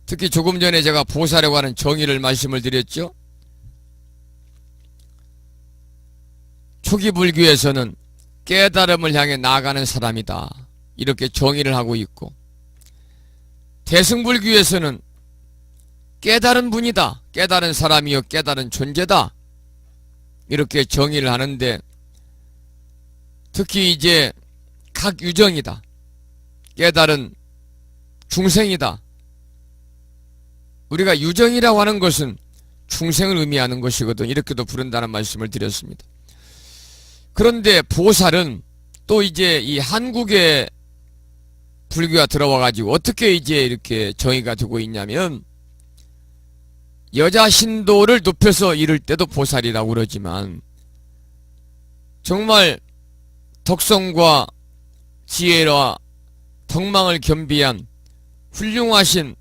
특히 조금 전에 제가 보살에 관한 정의를 말씀을 드렸죠. 초기 불교에서는 깨달음을 향해 나아가는 사람이다 이렇게 정의를 하고 있고, 대승불교에서는 깨달은 분이다, 깨달은 사람이요 깨달은 존재다 이렇게 정의를 하는데, 특히 이제 각유정이다, 깨달은 중생이다. 우리가 유정이라고 하는 것은 중생을 의미하는 것이거든 이렇게도 부른다는 말씀을 드렸습니다. 그런데 보살은 또 이제 이 한국의 불교가 들어와 가지고 어떻게 이제 이렇게 정의가 되고 있냐면, 여자 신도를 높여서 이를 때도 보살이라고 그러지만 정말 덕성과 지혜와 덕망을 겸비한 훌륭하신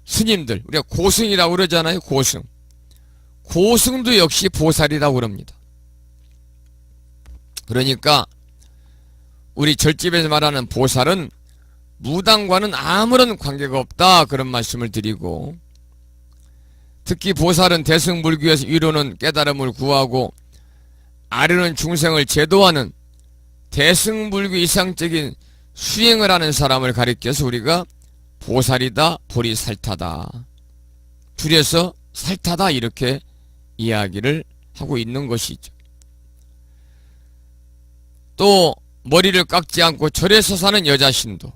스님들, 우리가 고승이라고 그러잖아요. 고승. 고승도 역시 보살이라고 그럽니다. 그러니까 우리 절집에서 말하는 보살은 무당과는 아무런 관계가 없다 그런 말씀을 드리고, 특히 보살은 대승불교에서 위로는 깨달음을 구하고 아래는 중생을 제도하는 대승불교 이상적인 수행을 하는 사람을 가리켜서 우리가 보살이다, 보리살타다, 줄여서 살타다 이렇게 이야기를 하고 있는 것이죠. 또 머리를 깎지 않고 절에서 사는 여자신도,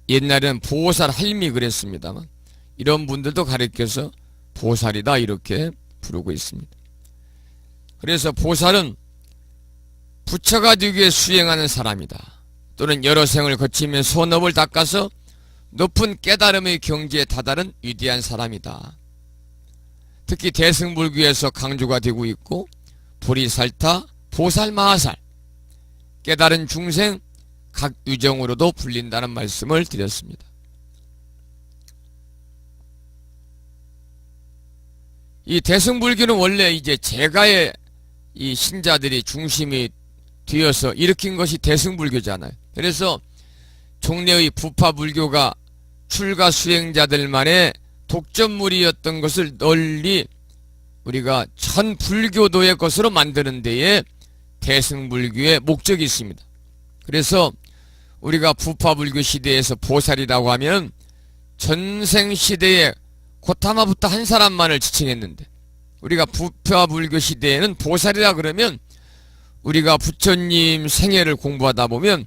옛날에는 보살 할미 그랬습니다만 이런 분들도 가리켜서 보살이다 이렇게 부르고 있습니다. 그래서 보살은 부처가 되기 위해 수행하는 사람이다, 또는 여러 생을 거치며 선업을 닦아서 높은 깨달음의 경지에 다다른 위대한 사람이다. 특히 대승불교에서 강조가 되고 있고, 보리살타, 보살마하살, 깨달은 중생, 각 유정으로도 불린다는 말씀을 드렸습니다. 이 대승불교는 원래 이제 제가의 이 신자들이 중심이 되어서 일으킨 것이 대승불교잖아요. 그래서 종래의 부파불교가 출가 수행자들만의 독점물이었던 것을 널리 우리가 전 불교도의 것으로 만드는 데에 대승불교의 목적이 있습니다. 그래서 우리가 부파불교 시대에서 보살이라고 하면 전생시대에 고타마부터 한 사람만을 지칭했는데, 우리가 부파불교 시대에는 보살이라 그러면 우리가 부처님 생애를 공부하다 보면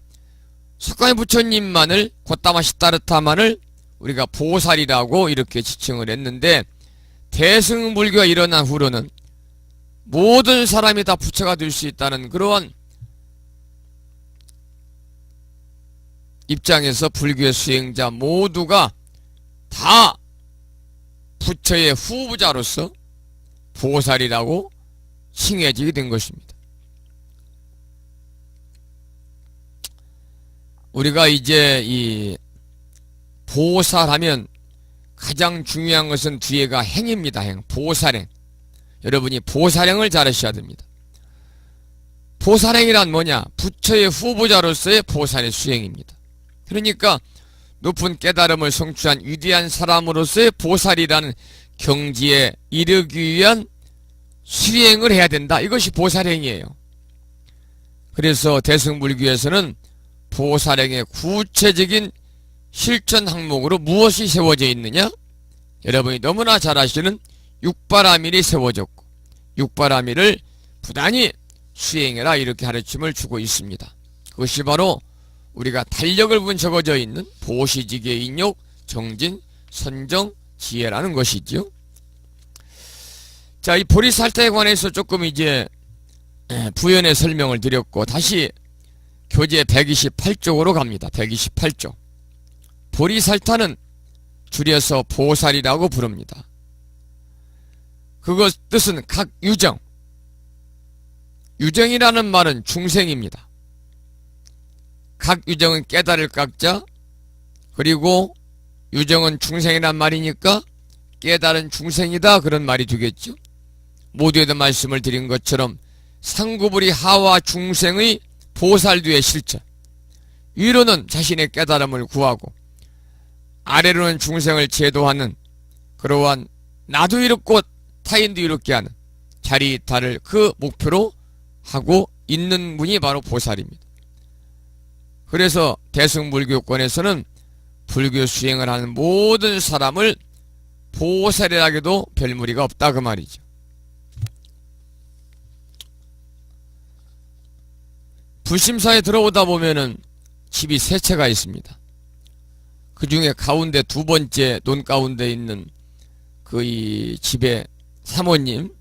석가모니 부처님만을, 고타마 시타르타만을 우리가 보살이라고 이렇게 지칭을 했는데, 대승불교가 일어난 후로는 모든 사람이 다 부처가 될 수 있다는 그러한 입장에서 불교의 수행자 모두가 다 부처의 후부자로서 보살이라고 칭해지게 된 것입니다. 우리가 이제 이 보살하면 가장 중요한 것은 뒤에가 행입니다. 행. 보살행. 여러분이 보살행을 잘하셔야 됩니다. 보살행이란 뭐냐? 부처의 후보자로서의 보살의 수행입니다. 그러니까 높은 깨달음을 성취한 위대한 사람으로서의 보살이라는 경지에 이르기 위한 수행을 해야 된다. 이것이 보살행이에요. 그래서 대승불교에서는 보살행의 구체적인 실천 항목으로 무엇이 세워져 있느냐? 여러분이 너무나 잘 아시는 육바라밀이 세워졌고 육바라밀을 부단히 수행해라 이렇게 가르침을 주고 있습니다. 그것이 바로 우리가 달력을 본 적어져 있는 보시지계 인욕 정진 선정 지혜라는 것이죠. 자, 이 보리살타에 관해서 조금 이제 부연의 설명을 드렸고 다시 교재 128쪽으로 갑니다. 128쪽. 보리살타는 줄여서 보살이라고 부릅니다. 그것 뜻은 각 유정. 유정이라는 말은 중생입니다. 각 유정은 깨달을 각자, 그리고 유정은 중생이란 말이니까 깨달은 중생이다 그런 말이 되겠죠. 모두에도 말씀을 드린 것처럼 상구불이 하와 중생의 보살도의 실천, 위로는 자신의 깨달음을 구하고 아래로는 중생을 제도하는 그러한 나도 이롭고 타인도 이롭게 하는 자리이타를 그 목표로 하고 있는 분이 바로 보살입니다. 그래서 대승불교권에서는 불교 수행을 하는 모든 사람을 보살이라고도 별 무리가 없다 그 말이죠. 불심사에 들어오다 보면은 집이 세 채가 있습니다. 그 중에 가운데 두 번째 논 가운데 있는 그 이 집의 사모님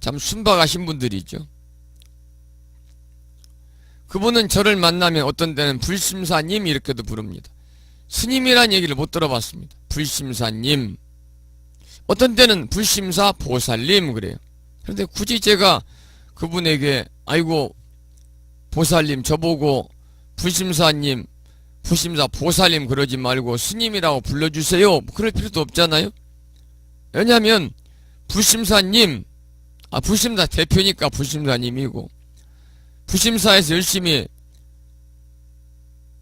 참 순박하신 분들이죠. 그분은 저를 만나면 어떤 때는 불심사님 이렇게도 부릅니다. 스님이란 얘기를 못 들어봤습니다. 불심사님. 어떤 때는 불심사 보살님 그래요. 그런데 굳이 제가 그분에게 아이고 보살님 저보고 불심사님 불심사 보살님 그러지 말고 스님이라고 불러주세요. 그럴 필요도 없잖아요. 왜냐하면 불심사님 불심사 대표니까 불심사님이고 불심사에서 열심히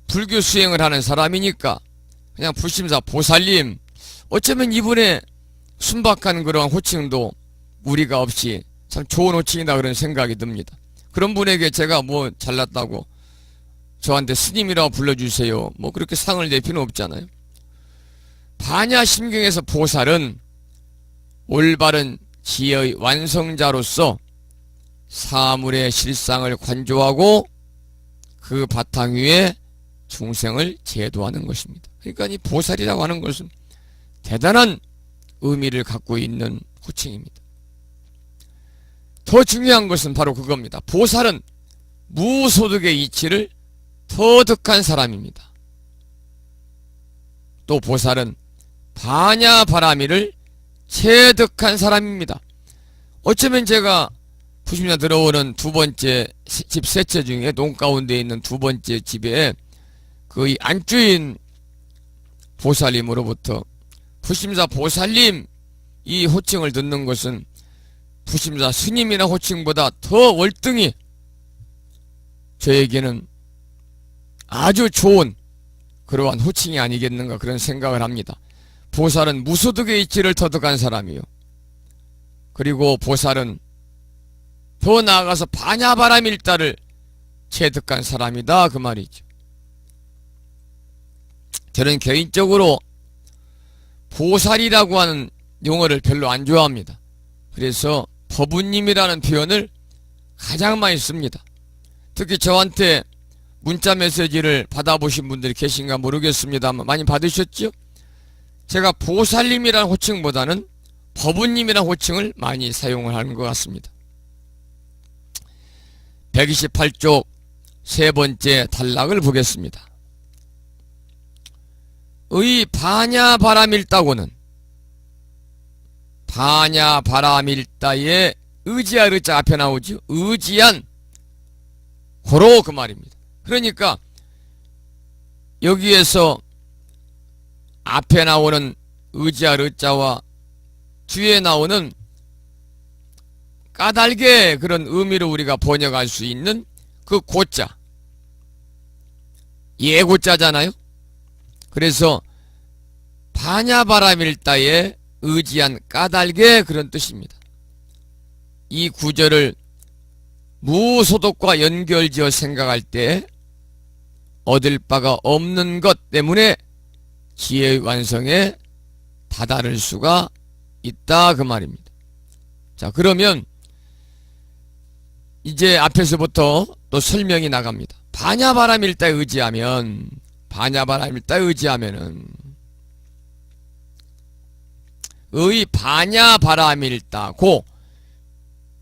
불교 수행을 하는 사람이니까 그냥 불심사 보살님. 어쩌면 이분의 순박한 그런 호칭도 무리가 없이 참 좋은 호칭이다 그런 생각이 듭니다. 그런 분에게 제가 뭐 잘났다고 저한테 스님이라고 불러주세요 뭐 그렇게 상을 낼 필요는 없잖아요. 반야심경에서 보살은 올바른 지혜의 완성자로서 사물의 실상을 관조하고 그 바탕 위에 중생을 제도하는 것입니다. 그러니까 이 보살이라고 하는 것은 대단한 의미를 갖고 있는 호칭입니다. 더 중요한 것은 바로 그겁니다. 보살은 무소득의 이치를 터득한 사람입니다. 또 보살은 반야바라밀을 체득한 사람입니다. 어쩌면 제가 부심사 들어오는 두 번째 집 세 채 중에 논 가운데 있는 두 번째 집에 그 안주인 보살님으로부터 부심사 보살님 이 호칭을 듣는 것은 부심사 스님이나 호칭보다 더 월등히 저에게는 아주 좋은 그러한 호칭이 아니겠는가 그런 생각을 합니다. 보살은 무소득의 이치를 터득한 사람이요. 그리고 보살은 더 나아가서 반야바라밀다를 체득한 사람이다 그 말이죠. 저는 개인적으로 보살이라고 하는 용어를 별로 안 좋아합니다. 그래서 법우님이라는 표현을 가장 많이 씁니다. 특히 저한테 문자 메시지를 받아보신 분들이 계신가 모르겠습니다만 많이 받으셨죠? 제가 보살님이라는 호칭보다는 법우님이라는 호칭을 많이 사용을 하는 것 같습니다. 128쪽 세 번째 단락을 보겠습니다. 의 반야바라밀다고는 반야바라밀다에 의지할 의자 앞에 나오죠. 의지한 고로 그 말입니다. 그러니까 여기에서 앞에 나오는 의지할 의자와 뒤에 나오는 까닭의 그런 의미로 우리가 번역할 수 있는 그 고자, 예고자잖아요. 그래서 반야바라밀다에 의지한 까닭의 그런 뜻입니다. 이 구절을 무소독과 연결지어 생각할 때 얻을 바가 없는 것 때문에 지혜의 완성에 다다를 수가 있다 그 말입니다. 자, 그러면 이제 앞에서부터 또 설명이 나갑니다. 반야바라밀다에 의지하면은 의 반야바라밀다고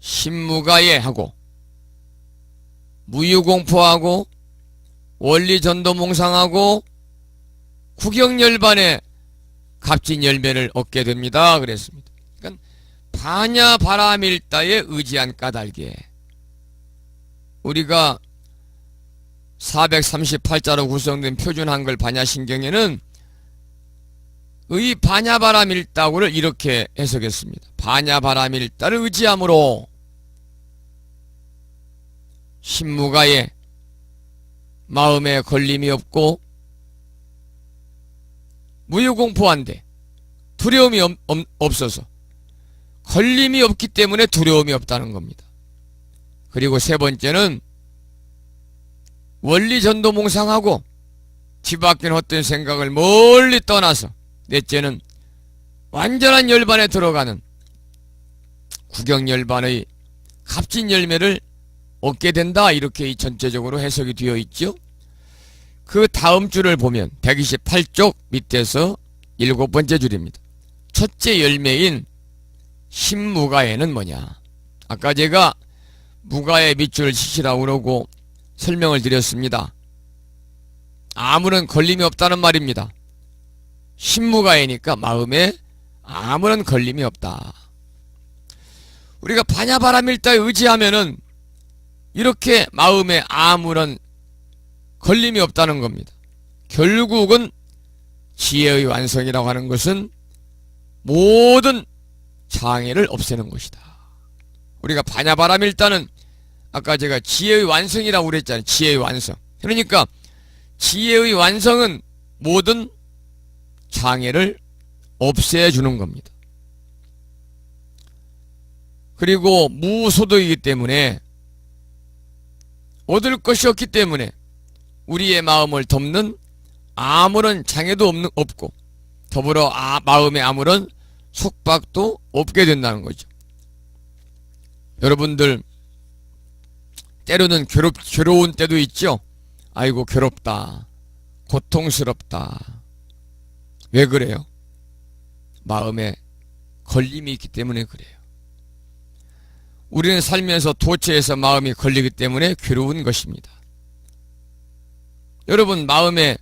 신무가예 하고 무유공포하고 원리전도몽상하고 구경열반의 갑진열매를 얻게 됩니다 그랬습니다. 그러니까 반야바라밀다에 의지한 까닭에 우리가 438자로 구성된 표준 한글 반야신경에는 의 반야바라밀다고를 이렇게 해석했습니다. 반야바라밀다를 의지함으로 신무가에 마음에 걸림이 없고 무유공포한데 두려움이 없어서 걸림이 없기 때문에 두려움이 없다는 겁니다. 그리고 세 번째는 원리전도몽상하고 뒤바뀐 헛된 생각을 멀리 떠나서 넷째는 완전한 열반에 들어가는 구경열반의 갑진열매를 얻게 된다 이렇게 전체적으로 해석이 되어 있죠. 그 다음 줄을 보면 128쪽 밑에서 7번째 줄입니다. 첫째 열매인 신무가에는 뭐냐. 아까 제가 무가에 밑줄을 치시라고 그러고 설명을 드렸습니다. 아무런 걸림이 없다는 말입니다. 신무가에니까 마음에 아무런 걸림이 없다. 우리가 반야바라밀다에 의지하면은 이렇게 마음에 아무런 걸림이 없다는 겁니다. 결국은 지혜의 완성이라고 하는 것은 모든 장애를 없애는 것이다. 우리가 반야바라밀다는 아까 제가 지혜의 완성이라고 그랬잖아요. 지혜의 완성. 그러니까 지혜의 완성은 모든 장애를 없애주는 겁니다. 그리고 무소득이기 때문에 얻을 것이 없기 때문에 우리의 마음을 덮는 아무런 장애도 없고 더불어 마음에 아무런 속박도 없게 된다는 거죠. 여러분들 때로는 괴로운 때도 있죠. 아이고 괴롭다, 고통스럽다. 왜 그래요? 마음에 걸림이 있기 때문에 그래요. 우리는 살면서 도처에서 마음이 걸리기 때문에 괴로운 것입니다. 여러분 마음에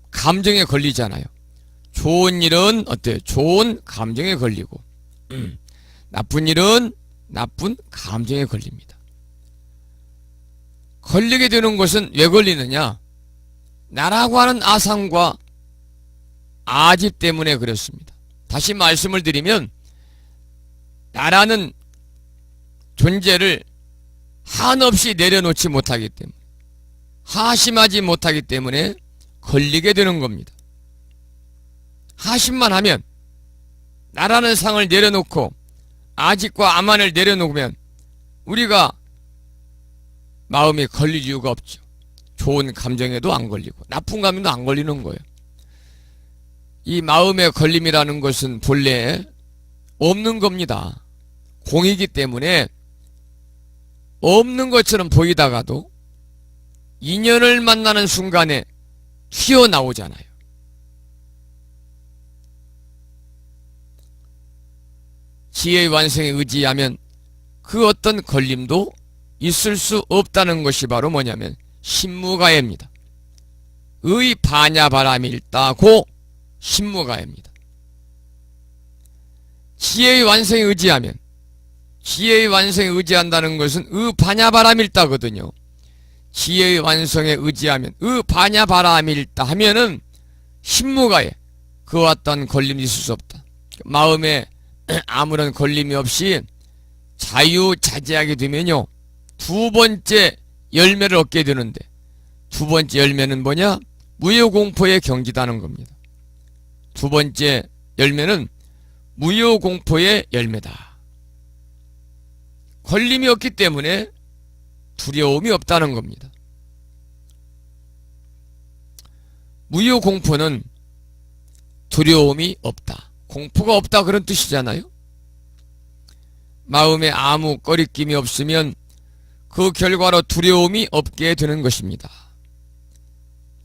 감정에 걸리잖아요. 좋은 일은 어때요? 좋은 감정에 걸리고 나쁜 일은 나쁜 감정에 걸립니다. 걸리게 되는 것은 왜 걸리느냐? 나라고 하는 아상과 아집 때문에 그렇습니다. 다시 말씀을 드리면 나라는 존재를 한없이 내려놓지 못하기 때문에 하심하지 못하기 때문에 걸리게 되는 겁니다. 하심만 하면 나라는 상을 내려놓고 아집과 아만을 내려놓으면 우리가 마음이 걸릴 이유가 없죠. 좋은 감정에도 안 걸리고 나쁜 감정도 안 걸리는 거예요. 이 마음의 걸림이라는 것은 본래 없는 겁니다. 공이기 때문에 없는 것처럼 보이다가도 인연을 만나는 순간에 튀어나오잖아요. 지혜의 완성에 의지하면 그 어떤 걸림도 있을 수 없다는 것이 바로 뭐냐면 신무가예입니다. 의 반야바라밀다고 신무가예입니다. 지혜의 완성에 의지하면 지혜의 완성에 의지한다는 것은 의 반야바라밀다거든요. 지혜의 완성에 의지하면 바냐바라밀다 하면은 신무가에 그와 어떤 걸림이 있을 수 없다. 마음에 아무런 걸림이 없이 자유자재하게 되면요, 두 번째 열매를 얻게 되는데, 두 번째 열매는 뭐냐? 무효공포의 경지다는 겁니다. 두 번째 열매는 무효공포의 열매다. 걸림이 없기 때문에 두려움이 없다는 겁니다. 무효공포는 두려움이 없다, 공포가 없다, 그런 뜻이잖아요. 마음에 아무 꺼리낌이 없으면 그 결과로 두려움이 없게 되는 것입니다.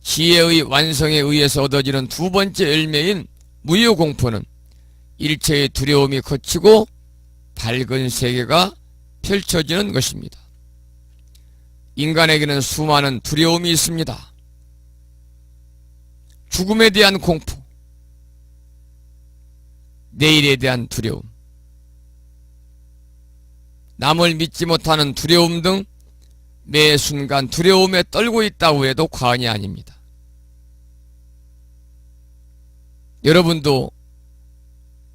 지혜의 완성에 의해서 얻어지는 두 번째 열매인 무효공포는 일체의 두려움이 거치고 밝은 세계가 펼쳐지는 것입니다. 인간에게는 수많은 두려움이 있습니다. 죽음에 대한 공포, 내일에 대한 두려움, 남을 믿지 못하는 두려움 등 매 순간 두려움에 떨고 있다고 해도 과언이 아닙니다. 여러분도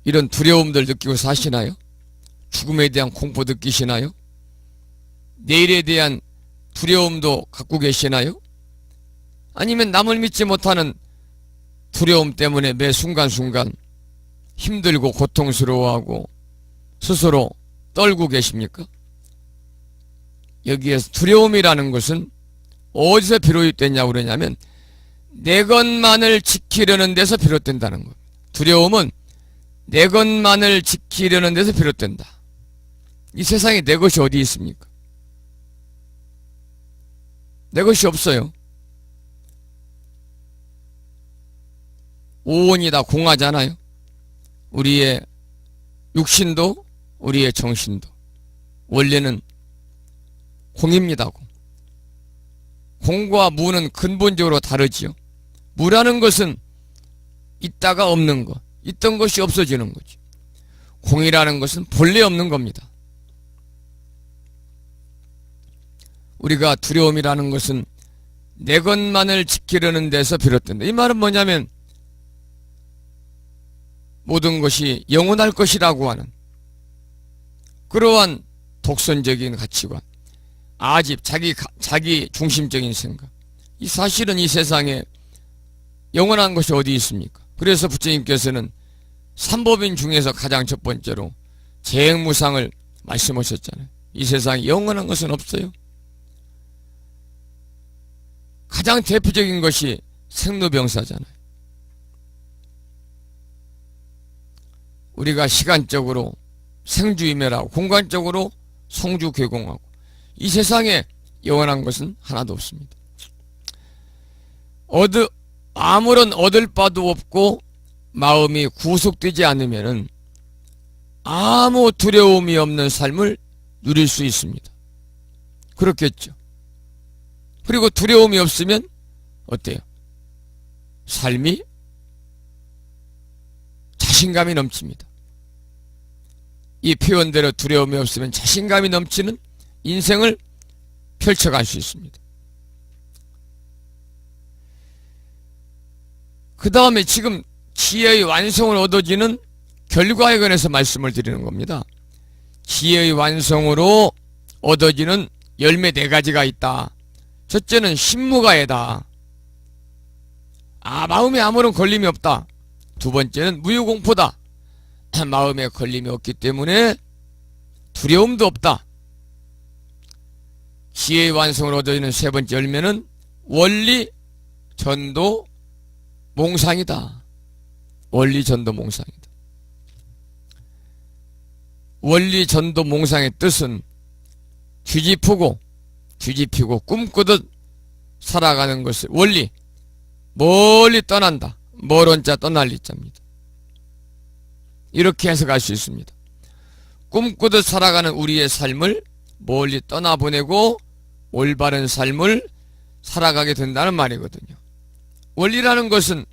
이런 두려움들 느끼고 사시나요? 죽음에 대한 공포 느끼시나요? 내일에 대한 두려움도 갖고 계시나요? 아니면 남을 믿지 못하는 두려움 때문에 매 순간순간 힘들고 고통스러워하고 스스로 떨고 계십니까? 여기에서 두려움이라는 것은 어디서 비롯됐냐고 그러냐면 내 것만을 지키려는 데서 비롯된다는 겁니다. 두려움은 내 것만을 지키려는 데서 비롯된다. 이 세상에 내 것이 어디 있습니까? 내 것이 없어요. 오온이다 공하잖아요. 우리의 육신도 우리의 정신도 원래는 공입니다. 공과 무는 근본적으로 다르지요. 무라는 것은 있다가 없는 것, 있던 것이 없어지는 거죠. 공이라는 것은 본래 없는 겁니다. 우리가 두려움이라는 것은 내 것만을 지키려는 데서 비롯된다. 이 말은 뭐냐면 모든 것이 영원할 것이라고 하는 그러한 독선적인 가치관, 아집, 자기 중심적인 생각. 이 사실은 이 세상에 영원한 것이 어디 있습니까? 그래서 부처님께서는 삼법인 중에서 가장 첫 번째로 재행무상을 말씀하셨잖아요. 이 세상에 영원한 것은 없어요. 가장 대표적인 것이 생로병사잖아요. 우리가 시간적으로 생주이멸하고 공간적으로 성주괴공하고 이 세상에 영원한 것은 하나도 없습니다. 아무런 얻을 바도 없고 마음이 구속되지 않으면은 아무 두려움이 없는 삶을 누릴 수 있습니다. 그렇겠죠. 그리고 두려움이 없으면 어때요? 삶이 자신감이 넘칩니다. 이 표현대로 두려움이 없으면 자신감이 넘치는 인생을 펼쳐갈 수 있습니다. 그 다음에 지금 지혜의 완성을 얻어지는 결과에 관해서 말씀을 드리는 겁니다. 지혜의 완성으로 얻어지는 열매 4가지가 있다. 첫째는 신무가에다. 마음에 아무런 걸림이 없다. 두 번째는 무유공포다. 마음에 걸림이 없기 때문에 두려움도 없다. 지혜의 완성을 얻어지는 세 번째 열매는 원리 전도 몽상이다. 원리 전도 몽상이다. 원리 전도 몽상의 뜻은 뒤집히고 꿈꾸듯 살아가는 것을 원리, 멀리 떠난다. 멀은 자 떠날 리자입니다. 이렇게 해석할 수 있습니다. 꿈꾸듯 살아가는 우리의 삶을 멀리 떠나보내고 올바른 삶을 살아가게 된다는 말이거든요. 원리라는 것은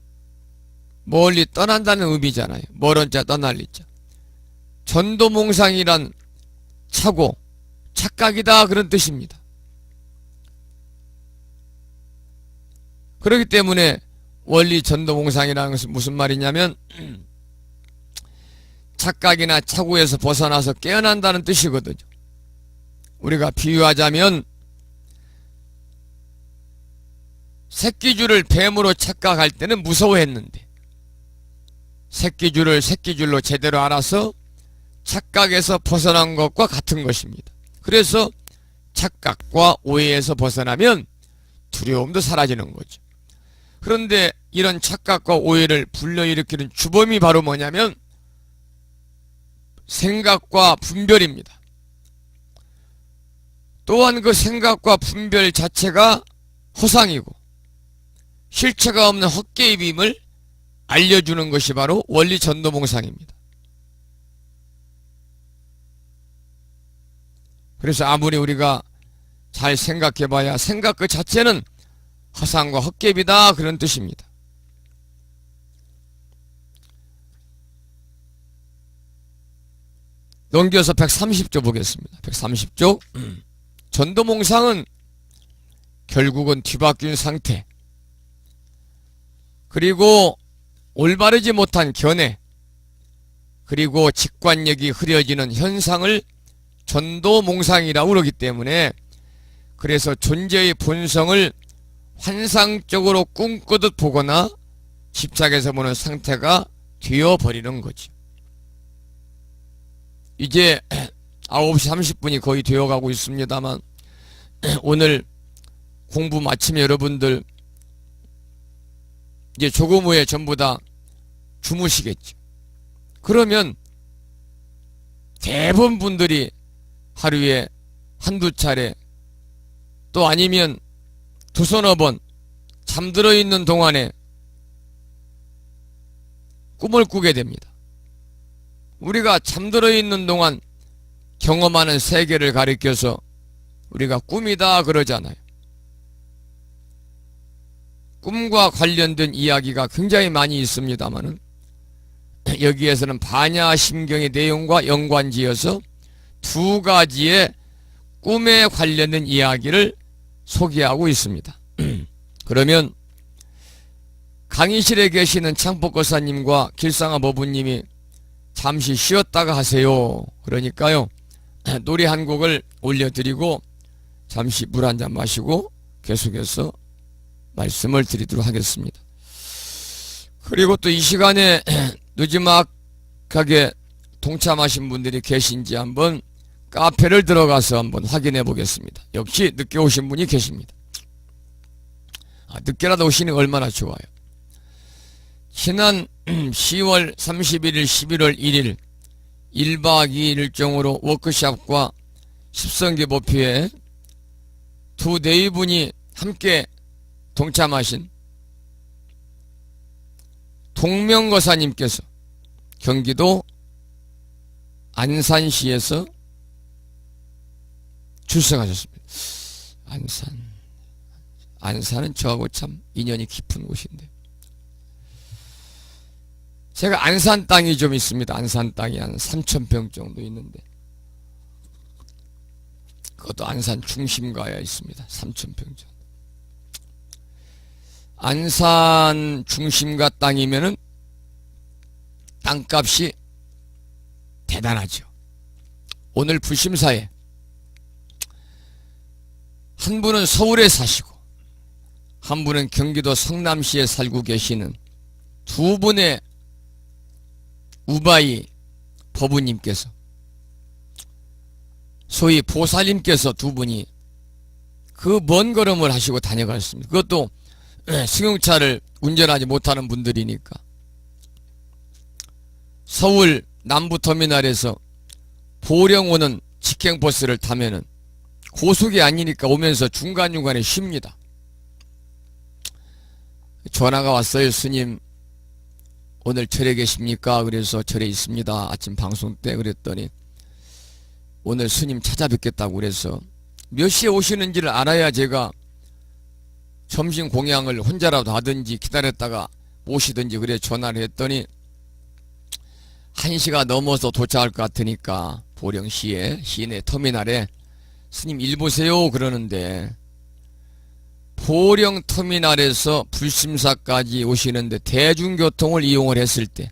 멀리 떠난다는 의미잖아요. 멀은 자 떠날 리자. 전도몽상이란 착각이다 그런 뜻입니다. 그렇기 때문에 원리 전도몽상이라는 것은 무슨 말이냐면 착각이나 착오에서 벗어나서 깨어난다는 뜻이거든요. 우리가 비유하자면 새끼줄을 뱀으로 착각할 때는 무서워했는데 새끼줄을 새끼줄로 제대로 알아서 착각에서 벗어난 것과 같은 것입니다. 그래서 착각과 오해에서 벗어나면 두려움도 사라지는 거죠. 그런데 이런 착각과 오해를 불러일으키는 주범이 바로 뭐냐면 생각과 분별입니다. 또한 그 생각과 분별 자체가 허상이고 실체가 없는 헛개입임을 알려주는 것이 바로 원리 전도몽상입니다. 그래서 아무리 우리가 잘 생각해봐야 생각 그 자체는 허상과 헛개입이다 그런 뜻입니다. 넘겨서 130조 보겠습니다. 130조 전도몽상은 결국은 뒤바뀐 상태 그리고 올바르지 못한 견해 그리고 직관력이 흐려지는 현상을 전도몽상이라고 그러기 때문에 그래서 존재의 본성을 환상적으로 꿈꾸듯 보거나 집착해서 보는 상태가 되어버리는 거죠. 이제 9시 30분이 거의 되어가고 있습니다만 오늘 공부 마치면 여러분들 이제 조금 후에 전부 다 주무시겠죠. 그러면 대부분 분들이 하루에 한두 차례 또 아니면 두서너 번 잠들어 있는 동안에 꿈을 꾸게 됩니다. 우리가 잠들어 있는 동안 경험하는 세계를 가리켜서 우리가 꿈이다 그러잖아요. 꿈과 관련된 이야기가 굉장히 많이 있습니다만은 여기에서는 반야심경의 내용과 연관지어서 두 가지의 꿈에 관련된 이야기를 소개하고 있습니다. 그러면 강의실에 계시는 창법거사님과 길상아 법부님이 잠시 쉬었다가 하세요. 그러니까요 노래 한 곡을 올려드리고 잠시 물 한 잔 마시고 계속해서 말씀을 드리도록 하겠습니다. 그리고 또 이 시간에 늦지막하게 동참하신 분들이 계신지 한번 카페를 들어가서 한번 확인해 보겠습니다. 역시 늦게 오신 분이 계십니다. 늦게라도 오시니 얼마나 좋아요. 지난 10월 31일 11월 1일 1박 2일 일정으로 워크숍과 십성기 목표에 두 네분이 함께 동참하신 동명거사님께서 경기도 안산시에서 출생하셨습니다. 안산은 저하고 참 인연이 깊은 곳인데 제가 안산 땅이 좀 있습니다. 안산 땅이 한 3,000평 정도 있는데 그것도 안산 중심가에 있습니다. 3,000평 정도. 안산 중심가 땅이면은 땅값이 대단하죠. 오늘 부심사에 한 분은 서울에 사시고 한 분은 경기도 성남시에 살고 계시는 두 분의 우바이 법부님께서 소위 보살님께서 두 분이 그 먼 걸음을 하시고 다녀갔습니다. 그것도 승용차를 운전하지 못하는 분들이니까 서울 남부터미널에서 보령 오는 직행버스를 타면은 고속이 아니니까 오면서 중간중간에 쉽니다. 전화가 왔어요. 스님 오늘 절에 계십니까? 그래서 절에 있습니다. 아침 방송 때 그랬더니 오늘 스님 찾아뵙겠다고 그래서 몇 시에 오시는지를 알아야 제가 점심 공양을 혼자라도 하든지 기다렸다가 오시든지 그래 전화를 했더니 1시가 넘어서 도착할 것 같으니까 보령시에 시내 터미널에 스님 일 보세요 그러는데 보령터미널에서 불심사까지 오시는데 대중교통을 이용을 했을 때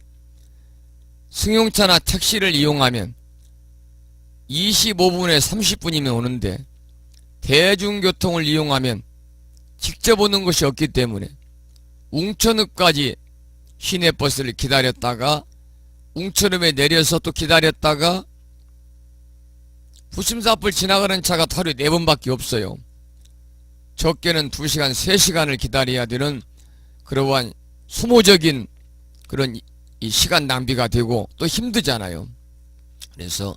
승용차나 택시를 이용하면 25분에 30분이면 오는데 대중교통을 이용하면 직접 오는 것이 없기 때문에 웅천읍까지 시내버스를 기다렸다가 웅천읍에 내려서 또 기다렸다가 부심사 앞을 지나가는 차가 하루에 4번밖에 없어요. 적게는 2시간, 3시간을 기다려야 되는 그러한 소모적인 그런 이 시간 낭비가 되고 또 힘들잖아요. 그래서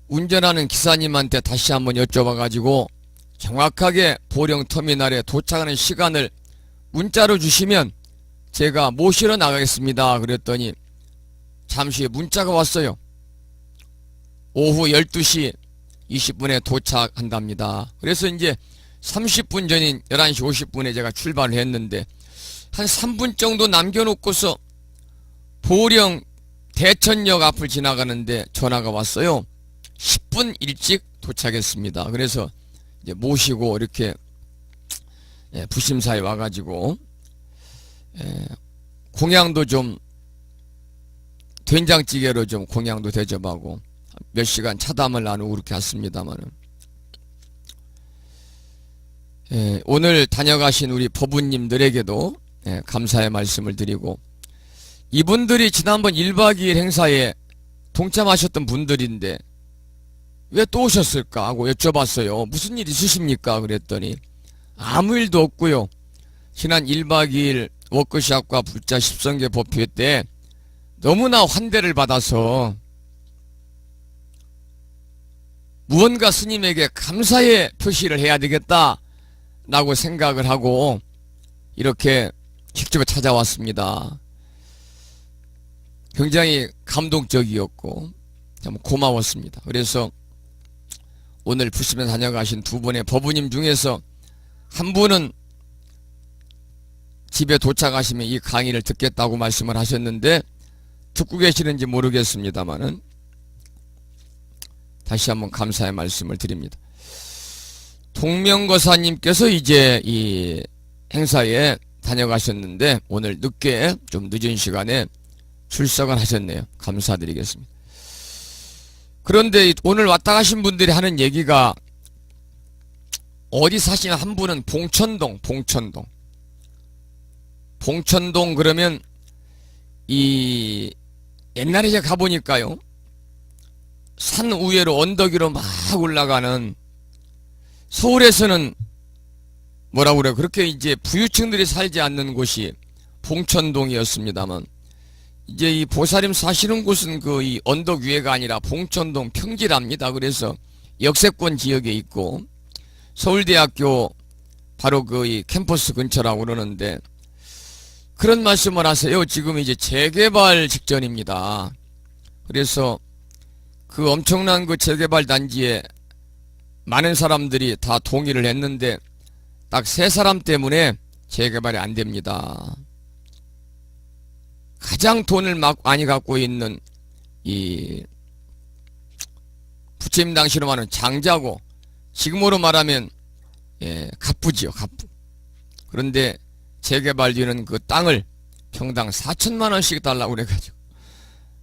운전하는 기사님한테 다시 한번 여쭤봐가지고 정확하게 보령터미널에 도착하는 시간을 문자로 주시면 제가 모시러 나가겠습니다. 그랬더니 잠시 후에 문자가 왔어요. 오후 12시 20분에 도착한답니다. 그래서 이제 30분 전인 11시 50분에 제가 출발을 했는데 한 3분 정도 남겨놓고서 보령 대천역 앞을 지나가는데 전화가 왔어요. 10분 일찍 도착했습니다. 그래서 이제 모시고 이렇게 부심사에 와가지고 공양도 좀 된장찌개로 좀 공양도 대접하고 몇 시간 차담을 나누고 그렇게 왔습니다만은 오늘 다녀가신 우리 법우님들에게도 감사의 말씀을 드리고 이분들이 지난번 1박 2일 행사에 동참하셨던 분들인데 왜 또 오셨을까 하고 여쭤봤어요. 무슨 일 있으십니까? 그랬더니 아무 일도 없고요. 지난 1박 2일 워크숍과 불자 10성계 법회 때 너무나 환대를 받아서 무언가 스님에게 감사의 표시를 해야 되겠다 라고 생각을 하고 이렇게 직접 찾아왔습니다. 굉장히 감동적이었고 참 고마웠습니다. 그래서 오늘 부심에 다녀가신 두 분의 법우님 중에서 한 분은 집에 도착하시면 이 강의를 듣겠다고 말씀을 하셨는데 듣고 계시는지 모르겠습니다만은 다시 한번 감사의 말씀을 드립니다. 동명거사님께서 이제 이 행사에 다녀가셨는데 오늘 늦게 좀 늦은 시간에 출석을 하셨네요. 감사드리겠습니다. 그런데 오늘 왔다 가신 분들이 하는 얘기가 어디 사시는 한 분은 봉천동 그러면 이 옛날에 제가 가보니까요 산 위로 언덕 위로 막 올라가는 서울에서는 뭐라고 그래요 그렇게 이제 부유층들이 살지 않는 곳이 봉천동이었습니다만 이제 이 보살님 사시는 곳은 그 이 언덕 위에가 아니라 봉천동 평지랍니다. 그래서 역세권 지역에 있고 서울대학교 바로 그 이 캠퍼스 근처라고 그러는데 그런 말씀을 하세요. 지금 이제 재개발 직전입니다. 그래서 그 엄청난 그 재개발 단지에 많은 사람들이 다 동의를 했는데 딱 3사람 때문에 재개발이 안 됩니다. 가장 돈을 많이 갖고 있는 이 부처님 당시로 말하는 장자고 지금으로 말하면 갑부지요. 갑부. 그런데 재개발되는 그 땅을 평당 4천만원씩 달라고 그래가지고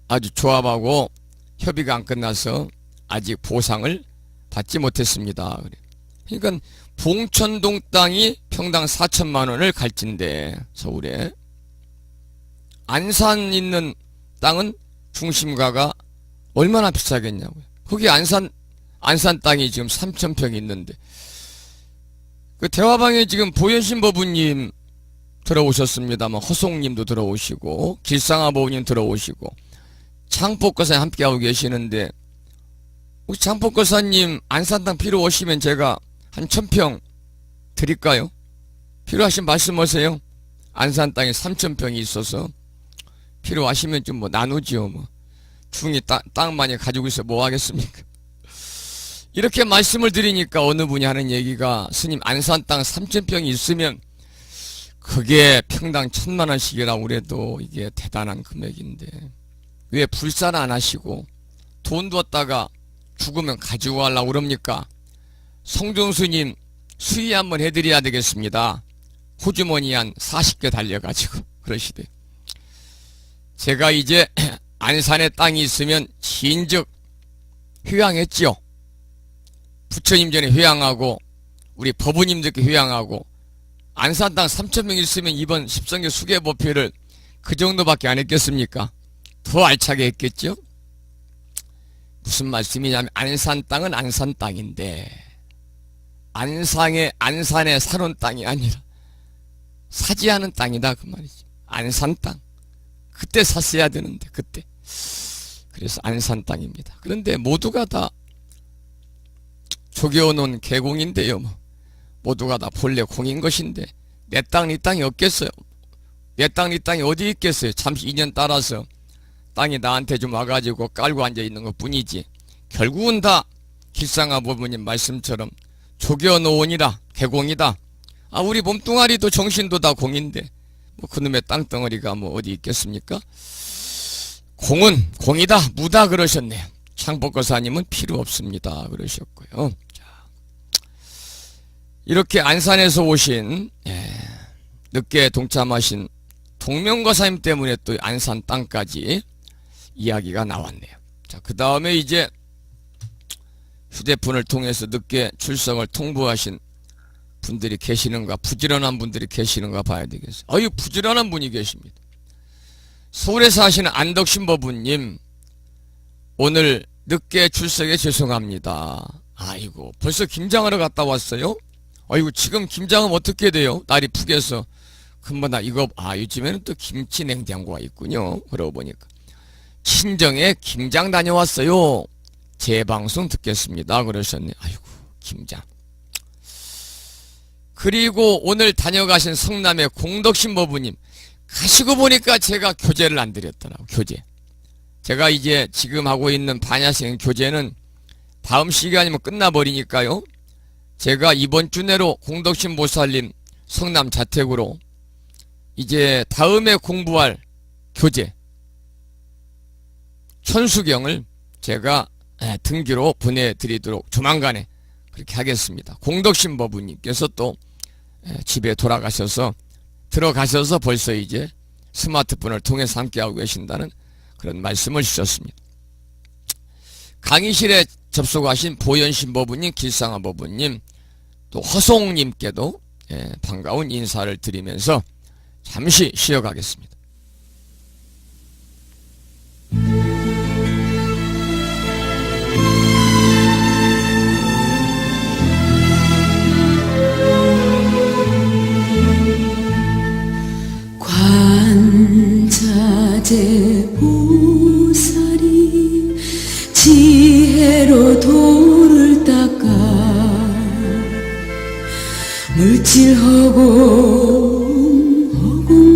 아주 조합하고 협의가 안 끝나서 아직 보상을 받지 못했습니다. 그러니까 봉천동 땅이 평당 4천만원을 갈진데 서울에 안산 있는 땅은 중심가가 얼마나 비싸겠냐고요. 거기 안산 땅이 지금 3,000평이 있는데 그 대화방에 지금 보현신 법우님 들어오셨습니다만 허송님도 들어오시고 길상아 법우님 들어오시고 창법거사님 함께하고 계시는데 혹시 창법거사님 안산 땅 필요하시면 제가 한 1,000평 드릴까요? 필요하신 말씀하세요. 안산 땅에 3,000평이 있어서 필요하시면 좀 뭐 나누지요. 뭐 중이 땅 많이 가지고 있어 뭐 하겠습니까? 이렇게 말씀을 드리니까 어느 분이 하는 얘기가 스님 안산 땅 3,000평이 있으면 그게 평당 1,000만원씩이라고 그래도 이게 대단한 금액인데 왜 불산 안 하시고 돈 뒀다가 죽으면 가지고 가려고 그럽니까? 성종스님 수의 한번 해드려야 되겠습니다. 호주머니 한 40개 달려가지고 그러시대. 제가 이제 안산에 땅이 있으면 진즉 회양했지요. 부처님 전에 회양하고 우리 법부님들께 회양하고 안산 땅 3,000명 있으면 이번 십성계 수계법회를 그 정도밖에 안 했겠습니까? 더 알차게 했겠죠? 무슨 말씀이냐면 안산 땅은 안산 땅인데 안산에 사놓은 땅이 아니라 사지하는 땅이다 그 말이지. 안산 땅. 그때 샀어야 되는데 그때. 그래서 안산 땅입니다. 그런데 모두가 다 조겨놓은 계공인데요. 모두가 다 본래 공인 것인데 내 땅 이 땅이 없겠어요. 내 땅 이 땅이 어디 있겠어요. 잠시 인연 따라서 땅이 나한테 좀 와가지고 깔고 앉아있는 것 뿐이지 결국은 다 길상아 부모님 말씀처럼 조겨놓으니라 계공이다. 아 우리 몸뚱아리도 정신도 다 공인데 뭐 그놈의 땅덩어리가 뭐 어디 있겠습니까? 공은 공이다 무다 그러셨네요. 창법거사님은 필요 없습니다 그러셨고요. 자, 이렇게 안산에서 오신 늦게 동참하신 동명거사님 때문에 또 안산 땅까지 이야기가 나왔네요. 자, 그 다음에 이제 휴대폰을 통해서 늦게 출석을 통보하신 분들이 계시는가, 부지런한 분들이 계시는가 봐야 되겠어요. 아유, 부지런한 분이 계십니다. 서울에 사시는 안덕신법부님, 오늘 늦게 출석에 죄송합니다. 아이고, 벌써 김장하러 갔다 왔어요? 아이고, 지금 김장은 어떻게 돼요? 날이 푹해서. 금방 이거, 요즘에는 또 김치 냉장고가 있군요. 그러고 보니까. 친정에 김장 다녀왔어요. 제 방송 듣겠습니다. 그러셨네. 아이고, 김장. 그리고 오늘 다녀가신 성남의 공덕신법부님, 가시고 보니까 제가 교재를 안 드렸더라고, 교재. 제가 이제 지금 하고 있는 반야생 교재는 다음 시간이면 끝나버리니까요. 제가 이번 주 내로 공덕신보살님 성남 자택으로 이제 다음에 공부할 교재 천수경을 제가 등기로 보내드리도록 조만간에 그렇게 하겠습니다. 공덕신법부님께서 또 집에 돌아가셔서 들어가셔서 벌써 이제 스마트폰을 통해서 함께하고 계신다는 그런 말씀을 주셨습니다. 강의실에 접속하신 보현신법부님, 길상아법부님, 또 허송님께도 반가운 인사를 드리면서 잠시 쉬어가겠습니다. 관자재 보살이 지혜로 돌을 닦아 물질허공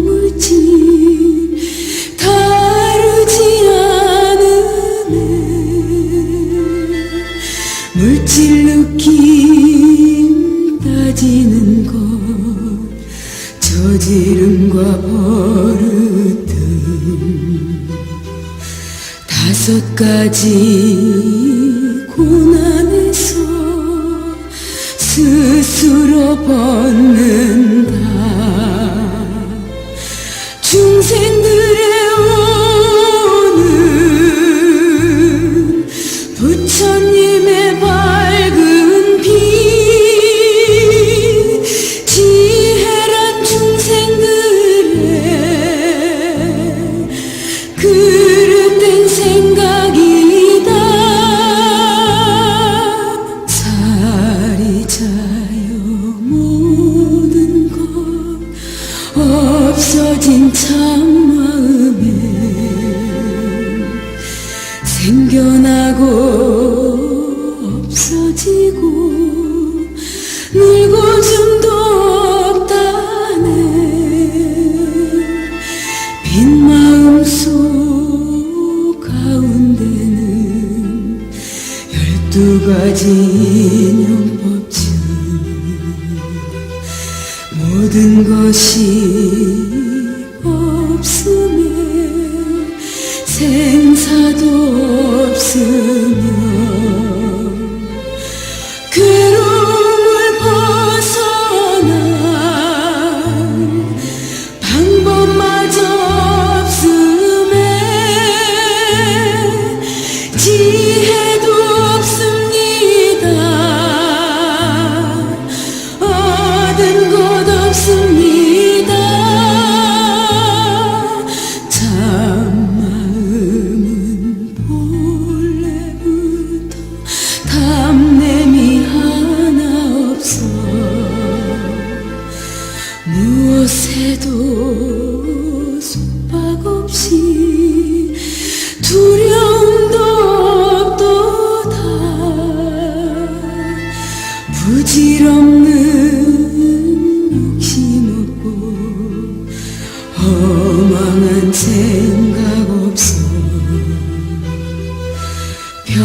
물질 다루지 않으네 물질 느낌 따지는 것 저지름과 버릇 다섯 가지 고난에서 스스로 벗는다 중생들의 오는 부처님의 밝은 빛 지혜란 중생들의 그릇된 생각이다 살이 자요 모든 것 없어진 참마음에 생겨나고 없어지고 늘고 줌도 없다네 빈 마음속 가운데는 12가지 인연법중 모든 것이 없으며 생사도 없으며 괴로움을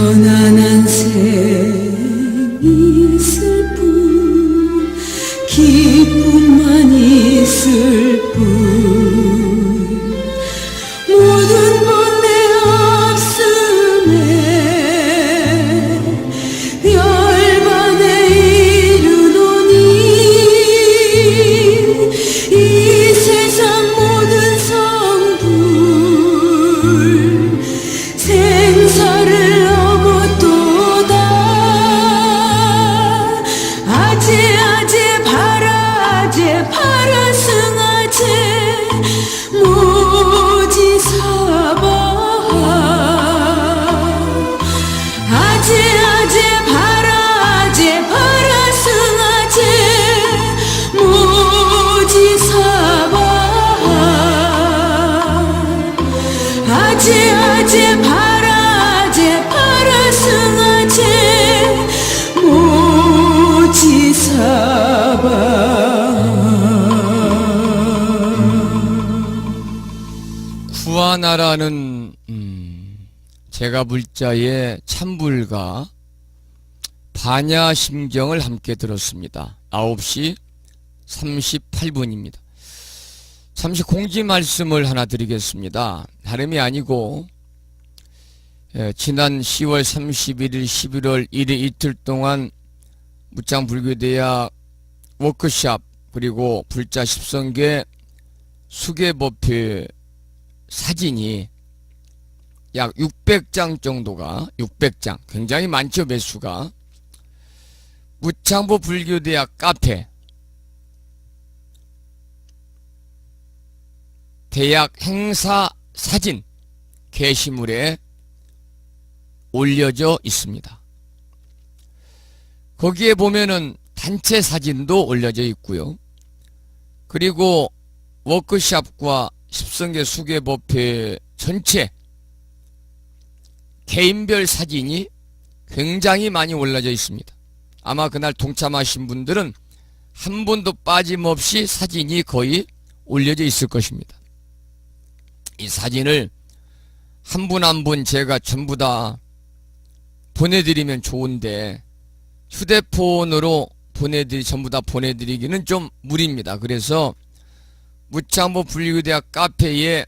편안한 생 있을 뿐 기쁨만 있을 뿐 모든 것 내 앞숨에 열반에 이르노니 이 세상 모든 성불 생사를 넘었도다 아재 바라제 파라승아제 모지사바 아재 바라제 파라승아제 모지사바 아재 바라제 파라승아제 모지사바 구하나라는 제가 물자의 찬불과 반야심경을 함께 들었습니다. 9시 38분입니다. 잠시 공지 말씀을 하나 드리겠습니다. 다름이 아니고 지난 10월 31일 11월 1일 이틀 동안 무창불교대학 워크숍 그리고 불자 십성계 수계법회 사진이 약 600장 정도가 600장 굉장히 많죠. 매수가 무창보 불교대학 카페 대학 행사 사진 게시물에 올려져 있습니다. 거기에 보면은 단체 사진도 올려져 있고요. 그리고 워크숍과 십성계 수계법회 전체 개인별 사진이 굉장히 많이 올라져 있습니다. 아마 그날 동참하신 분들은 한 분도 빠짐없이 사진이 거의 올려져 있을 것입니다. 이 사진을 한 분 한 분 제가 전부 다 보내드리면 좋은데 휴대폰으로 전부 다 보내드리기는 좀 무리입니다. 그래서 무창보 불교대학 카페에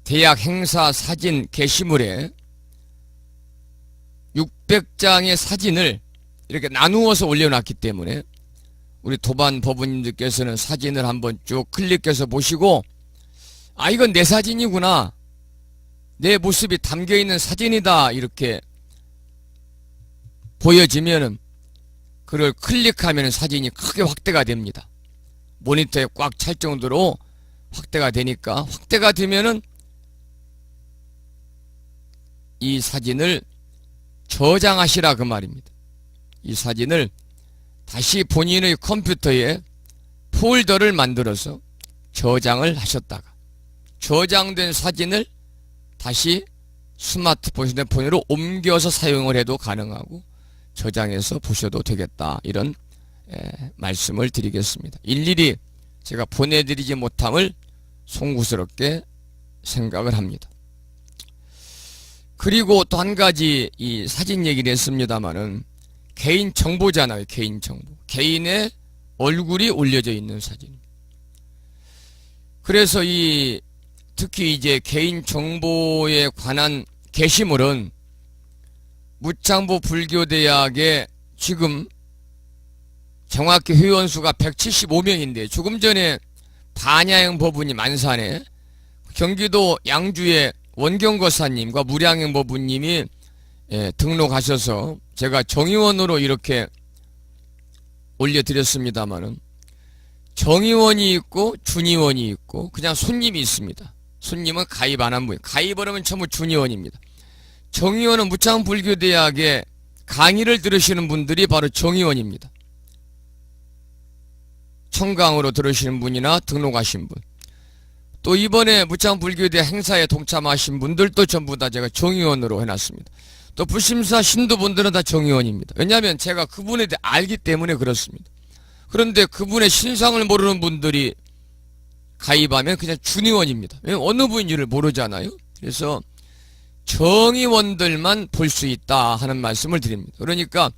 대학 행사 사진 게시물에 600장의 사진을 이렇게 나누어서 올려놨기 때문에 우리 도반 법우님들께서는 사진을 한번 쭉 클릭해서 보시고 아 이건 내 사진이구나 내 모습이 담겨있는 사진이다 이렇게 보여지면은 그걸 클릭하면 사진이 크게 확대가 됩니다. 모니터에 꽉 찰 정도로 확대가 되니까 확대가 되면은 이 사진을 저장하시라 그 말입니다. 이 사진을 다시 본인의 컴퓨터에 폴더를 만들어서 저장을 하셨다가 저장된 사진을 다시 스마트폰 휴대폰으로 옮겨서 사용을 해도 가능하고 저장해서 보셔도 되겠다 이런 말씀을 드리겠습니다. 일일이 제가 보내드리지 못함을 송구스럽게 생각을 합니다. 그리고 또 한 가지 이 사진 얘기를 했습니다마는 개인 정보잖아요. 개인 정보. 개인의 얼굴이 올려져 있는 사진. 그래서 특히 이제 개인 정보에 관한 게시물은 무창보 불교대학에 지금 정확히 회원수가 175명인데 조금 전에 반야행 법우님 안산에 경기도 양주의 원경거사님과 무량행 법우님이 등록하셔서 제가 정의원으로 이렇게 올려드렸습니다마는 정의원이 있고 준의원이 있고 그냥 손님이 있습니다. 손님은 가입 안 한 분, 가입을 하면 전부 준의원입니다. 정의원은 무창불교대학에 강의를 들으시는 분들이 바로 정의원입니다. 청강으로 들으시는 분이나 등록하신 분. 또 이번에 무창불교대학 행사에 동참하신 분들도 전부 다 제가 정의원으로 해놨습니다. 또 불심사 신도분들은 다 정의원입니다. 왜냐하면 제가 그분에 대해 알기 때문에 그렇습니다. 그런데 그분의 신상을 모르는 분들이 가입하면 그냥 준의원입니다. 왜냐면 어느 분인지를 모르잖아요. 그래서 정의원들만 볼 수 있다 하는 말씀을 드립니다. 그러니까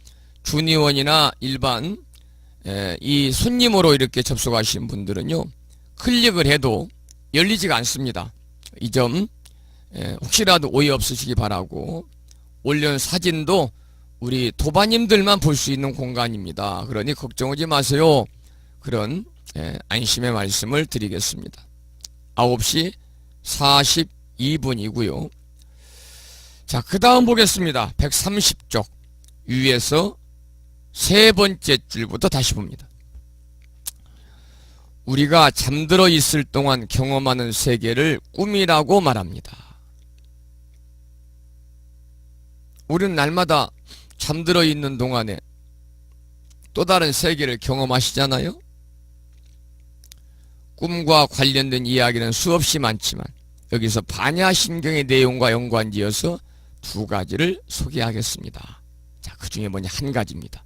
준의원이나 일반 이 손님으로 이렇게 접속하신 분들은요, 클릭을 해도 열리지가 않습니다. 이 점 혹시라도 오해 없으시기 바라고, 올려놓은 사진도 우리 도반님들만 볼 수 있는 공간입니다. 그러니 걱정하지 마세요. 그런 안심의 말씀을 드리겠습니다. 9시 42분이고요. 자, 그 다음 보겠습니다. 130쪽 위에서 세 번째 줄부터 다시 봅니다. 우리가 잠들어 있을 동안 경험하는 세계를 꿈이라고 말합니다. 우리는 날마다 잠들어 있는 동안에 또 다른 세계를 경험하시잖아요. 꿈과 관련된 이야기는 수없이 많지만 여기서 반야신경의 내용과 연관지어서 두 가지를 소개하겠습니다. 자, 그 중에 뭐냐, 한 가지입니다.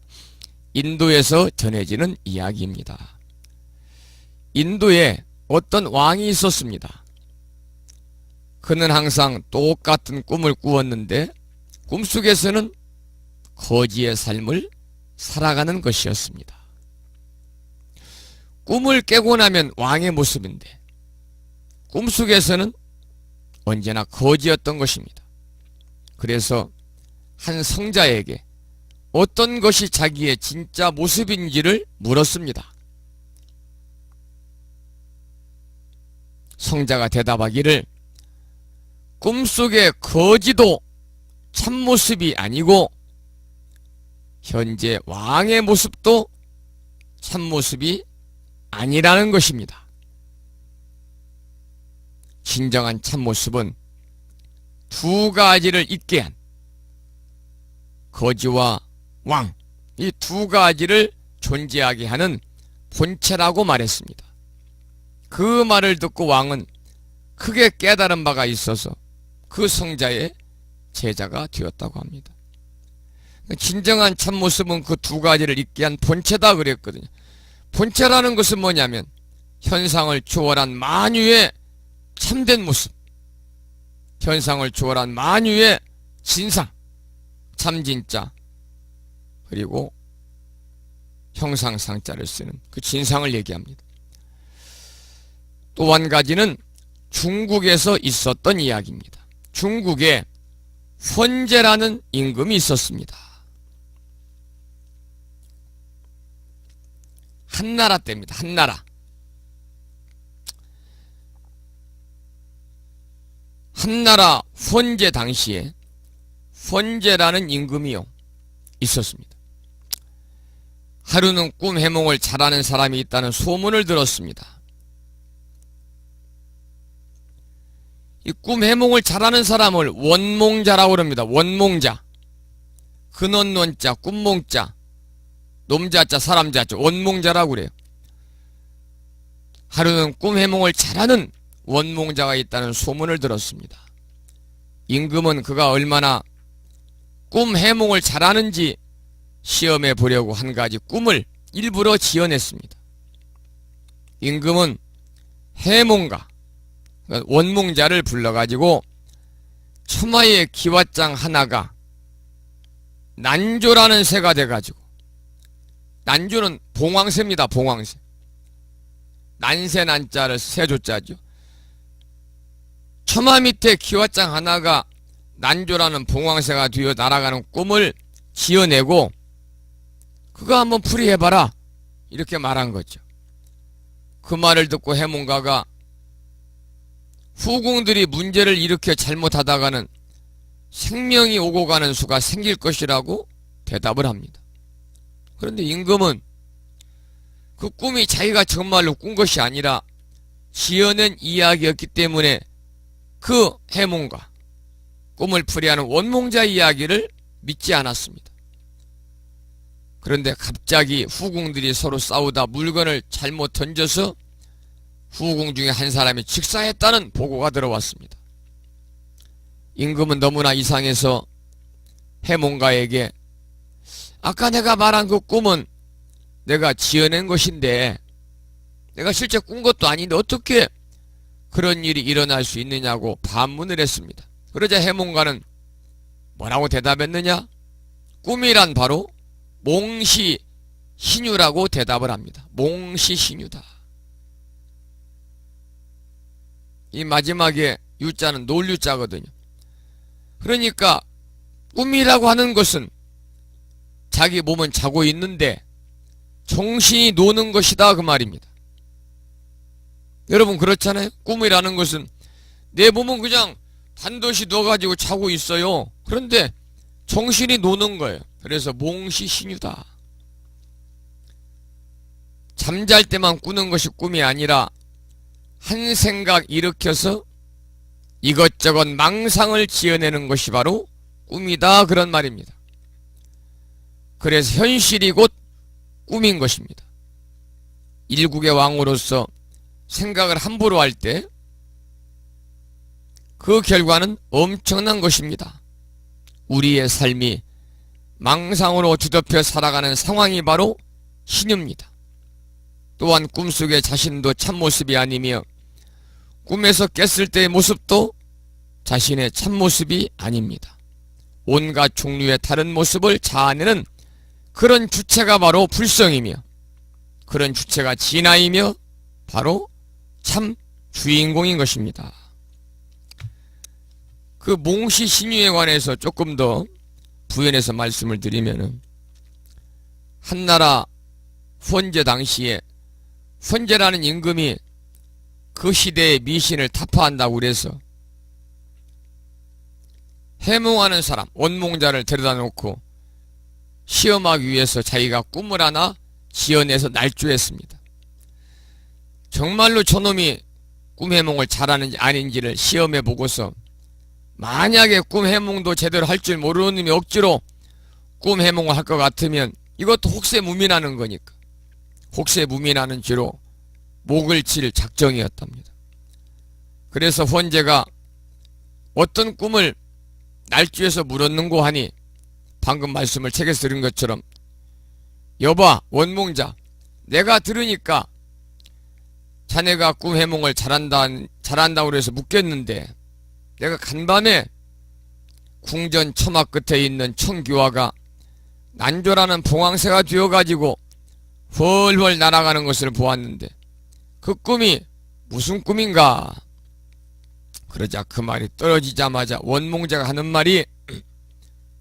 인도에서 전해지는 이야기입니다. 인도에 어떤 왕이 있었습니다. 그는 항상 똑같은 꿈을 꾸었는데 꿈속에서는 거지의 삶을 살아가는 것이었습니다. 꿈을 깨고 나면 왕의 모습인데 꿈속에서는 언제나 거지였던 것입니다. 그래서 한 성자에게 어떤 것이 자기의 진짜 모습인지를 물었습니다. 성자가 대답하기를, 꿈속의 거지도 참모습이 아니고 현재 왕의 모습도 참모습이 아니라는 것입니다. 진정한 참모습은 두 가지를 있게 한 거지와 왕, 이 두 가지를 존재하게 하는 본체라고 말했습니다. 그 말을 듣고 왕은 크게 깨달은 바가 있어서 그 성자의 제자가 되었다고 합니다. 진정한 참모습은 그 두 가지를 있게 한 본체다 그랬거든요. 본체라는 것은 뭐냐면 현상을 초월한 만유의 참된 모습, 현상을 초월한 만유의 진상, 참진짜, 그리고 형상상자를 쓰는 그 진상을 얘기합니다. 또 한 가지는 중국에서 있었던 이야기입니다. 중국에 헌제라는 임금이 있었습니다. 한나라 때입니다. 한나라. 한나라 헌제 당시에 헌제라는 임금이요 있었습니다. 하루는 꿈 해몽을 잘하는 사람이 있다는 소문을 들었습니다. 이 꿈 해몽을 잘하는 사람을 원몽자라고 합니다. 원몽자. 근원논자, 꿈몽자, 놈자자, 사람자자, 원몽자라고 그래요. 하루는 꿈 해몽을 잘하는 원몽자가 있다는 소문을 들었습니다. 임금은 그가 얼마나 꿈 해몽을 잘하는지 시험해 보려고 한 가지 꿈을 일부러 지어냈습니다. 임금은 해몽가, 원몽자를 불러가지고 처마의 기왓장 하나가 난조라는 새가 돼가지고, 난조는 봉황새입니다. 봉황새. 난새 난자를 새조자죠. 처마 밑에 기왓장 하나가 난조라는 봉황새가 되어 날아가는 꿈을 지어내고 그거 한번 풀이해봐라 이렇게 말한 거죠. 그 말을 듣고 해몽가가 후궁들이 문제를 일으켜 잘못하다가는 생명이 오고 가는 수가 생길 것이라고 대답을 합니다. 그런데 임금은 그 꿈이 자기가 정말로 꾼 것이 아니라 지어낸 이야기였기 때문에 그 해몽가, 꿈을 풀이하는 원몽자 이야기를 믿지 않았습니다. 그런데 갑자기 후궁들이 서로 싸우다 물건을 잘못 던져서 후궁 중에 한 사람이 직사했다는 보고가 들어왔습니다. 임금은 너무나 이상해서 해몽가에게 아까 내가 말한 그 꿈은 내가 지어낸 것인데 내가 실제 꾼 것도 아닌데 어떻게 그런 일이 일어날 수 있느냐고 반문을 했습니다. 그러자 해몽가는 뭐라고 대답했느냐? 꿈이란 바로 몽시신유라고 대답을 합니다. 몽시신유다. 이 마지막에 유자는 논유자거든요. 그러니까 꿈이라고 하는 것은 자기 몸은 자고 있는데 정신이 노는 것이다 그 말입니다. 여러분 그렇잖아요? 꿈이라는 것은 내 몸은 그냥 단도시 누워가지고 자고 있어요. 그런데 정신이 노는 거예요. 그래서 몽시신유다. 잠잘 때만 꾸는 것이 꿈이 아니라 한 생각 일으켜서 이것저것 망상을 지어내는 것이 바로 꿈이다 그런 말입니다. 그래서 현실이 곧 꿈인 것입니다. 일국의 왕으로서 생각을 함부로 할 때 그 결과는 엄청난 것입니다. 우리의 삶이 망상으로 뒤덮여 살아가는 상황이 바로 신유입니다. 또한 꿈속의 자신도 참모습이 아니며 꿈에서 깼을 때의 모습도 자신의 참모습이 아닙니다. 온갖 종류의 다른 모습을 자아내는 그런 주체가 바로 불성이며 그런 주체가 진화이며 바로 참 주인공인 것입니다. 그 몽시신유에 관해서 조금 더 부연해서 말씀을 드리면은 한나라 헌제 당시에 헌제라는 임금이 그 시대의 미신을 타파한다고 그래서 해몽하는 사람 원몽자를 데려다 놓고 시험하기 위해서 자기가 꿈을 하나 지어내서 날조했습니다. 정말로 저놈이 꿈 해몽을 잘하는지 아닌지를 시험해 보고서 만약에 꿈 해몽도 제대로 할 줄 모르는 놈이 억지로 꿈 해몽을 할 것 같으면 이것도 혹세무민하는 거니까 혹세무민하는 죄로 목을 칠 작정이었답니다. 그래서 헌제가 어떤 꿈을 날조해서 물었는고 하니 방금 말씀을 책에서 들은 것처럼 여봐 원몽자 내가 들으니까 자네가 꿈 해몽을 잘한다고 그래서 묻겠는데 내가 간밤에 궁전 처막 끝에 있는 청규화가 난조라는 봉황새가 되어가지고 훨훨 날아가는 것을 보았는데 그 꿈이 무슨 꿈인가? 그러자 그 말이 떨어지자마자 원몽자가 하는 말이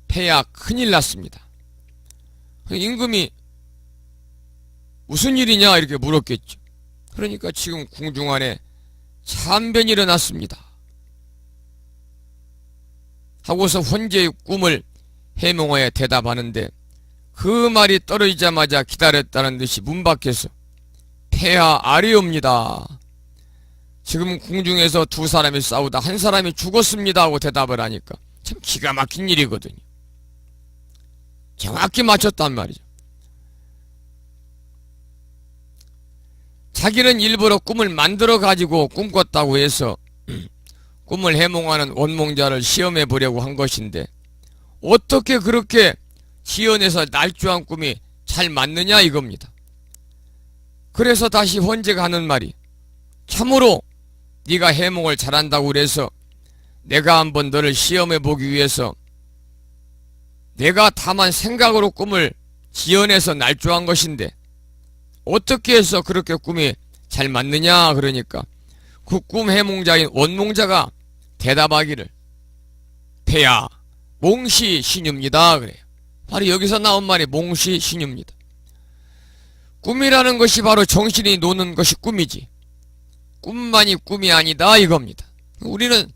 폐야 큰일 났습니다. 임금이 무슨 일이냐 이렇게 물었겠죠. 그러니까 지금 궁중 안에 참변이 일어났습니다. 하고서 헌제의 꿈을 해몽하여 대답하는데 그 말이 떨어지자마자 기다렸다는 듯이 문 밖에서 폐하 아뢰옵니다. 지금 궁중에서 두 사람이 싸우다 한 사람이 죽었습니다 하고 대답을 하니까 참 기가 막힌 일이거든요. 정확히 맞췄단 말이죠. 자기는 일부러 꿈을 만들어 가지고 꿈꿨다고 해서 꿈을 해몽하는 원몽자를 시험해 보려고 한 것인데 어떻게 그렇게 지어내서 날조한 꿈이 잘 맞느냐 이겁니다. 그래서 다시 헌제가 하는 말이 참으로 네가 해몽을 잘한다고 그래서 내가 한번 너를 시험해 보기 위해서 내가 다만 생각으로 꿈을 지어내서 날조한 것인데 어떻게 해서 그렇게 꿈이 잘 맞느냐 그러니까 그 꿈 해몽자인 원몽자가 대답하기를 폐야 몽시신유입니다 그래요. 바로 여기서 나온 말이 몽시신유입니다. 꿈이라는 것이 바로 정신이 노는 것이 꿈이지 꿈만이 꿈이 아니다 이겁니다. 우리는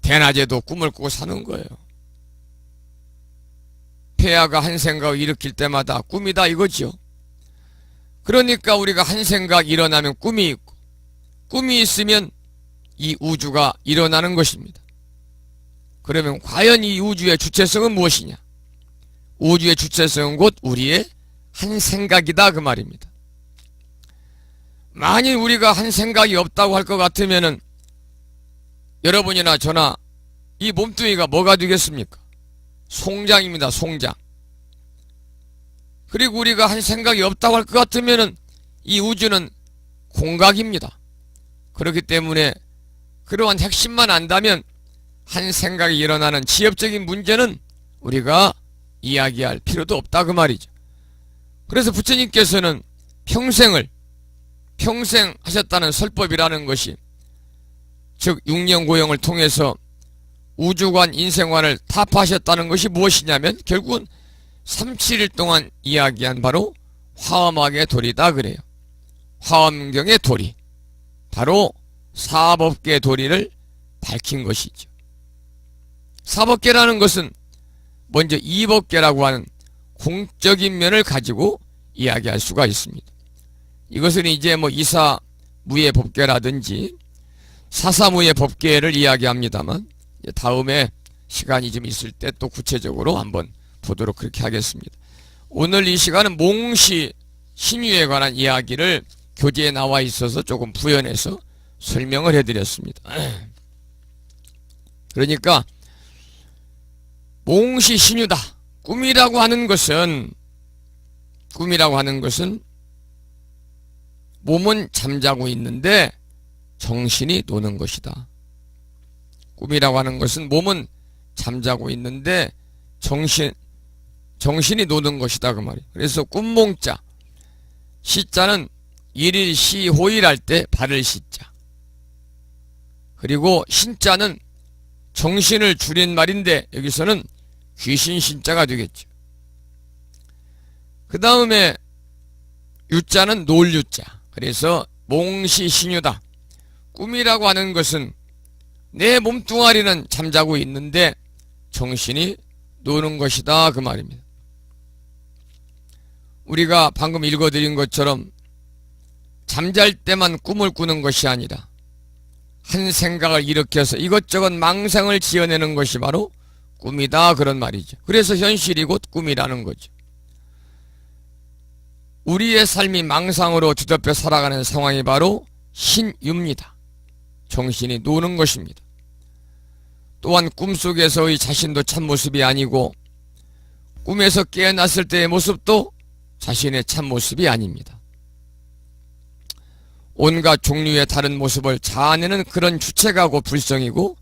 대낮에도 꿈을 꾸고 사는 거예요. 폐하가 한 생각을 일으킬 때마다 꿈이다 이거지요. 그러니까 우리가 한 생각 일어나면 꿈이 있고 꿈이 있으면 이 우주가 일어나는 것입니다. 그러면 과연 이 우주의 주체성은 무엇이냐? 우주의 주체성은 곧 우리의 한 생각이다 그 말입니다. 만일 우리가 한 생각이 없다고 할 것 같으면은 여러분이나 저나 이 몸뚱이가 뭐가 되겠습니까? 송장입니다. 송장. 그리고 우리가 한 생각이 없다고 할 것 같으면은 이 우주는 공각입니다. 그렇기 때문에 그러한 핵심만 안다면 한 생각이 일어나는 지엽적인 문제는 우리가 이야기할 필요도 없다 그 말이죠. 그래서 부처님께서는 평생 하셨다는 설법이라는 것이, 즉 육령고용을 통해서 우주관 인생관을 타파하셨다는 것이 무엇이냐면 결국은 37일 동안 이야기한 바로 화엄학의 도리다 그래요. 화엄경의 도리, 바로 사법계의 도리를 밝힌 것이죠. 사법계라는 것은 먼저 이법계라고 하는 공적인 면을 가지고 이야기할 수가 있습니다. 이것은 이제 이사무예 법계라든지 사사무예 법계를 이야기합니다만, 다음에 시간이 좀 있을 때 또 구체적으로 한번 보도록 그렇게 하겠습니다. 오늘 이 시간은 몽시 신유에 관한 이야기를 교재에 나와 있어서 조금 부연해서 설명을 해드렸습니다. 그러니까 몽시 신유다. 꿈이라고 하는 것은 몸은 잠자고 있는데 정신이 노는 것이다. 꿈이라고 하는 것은 몸은 잠자고 있는데 정신이 노는 것이다 그 말이에요. 그래서 꿈몽자, 시자는 일일 시호일할 때 발을 시자, 그리고 신자는 정신을 줄인 말인데 여기서는 귀신 신자가 되겠죠. 그 다음에 유자는 놀유자. 그래서 몽시신유다. 꿈이라고 하는 것은 내 몸뚱아리는 잠자고 있는데 정신이 노는 것이다 그 말입니다. 우리가 방금 읽어드린 것처럼 잠잘 때만 꿈을 꾸는 것이 아니라 한 생각을 일으켜서 이것저것 망상을 지어내는 것이 바로 꿈이다 그런 말이죠. 그래서 현실이 곧 꿈이라는 거죠. 우리의 삶이 망상으로 뒤덮여 살아가는 상황이 바로 신유입니다. 정신이 노는 것입니다. 또한 꿈속에서의 자신도 참모습이 아니고 꿈에서 깨어났을 때의 모습도 자신의 참모습이 아닙니다. 온갖 종류의 다른 모습을 자아내는 그런 주체가 곧 불성이고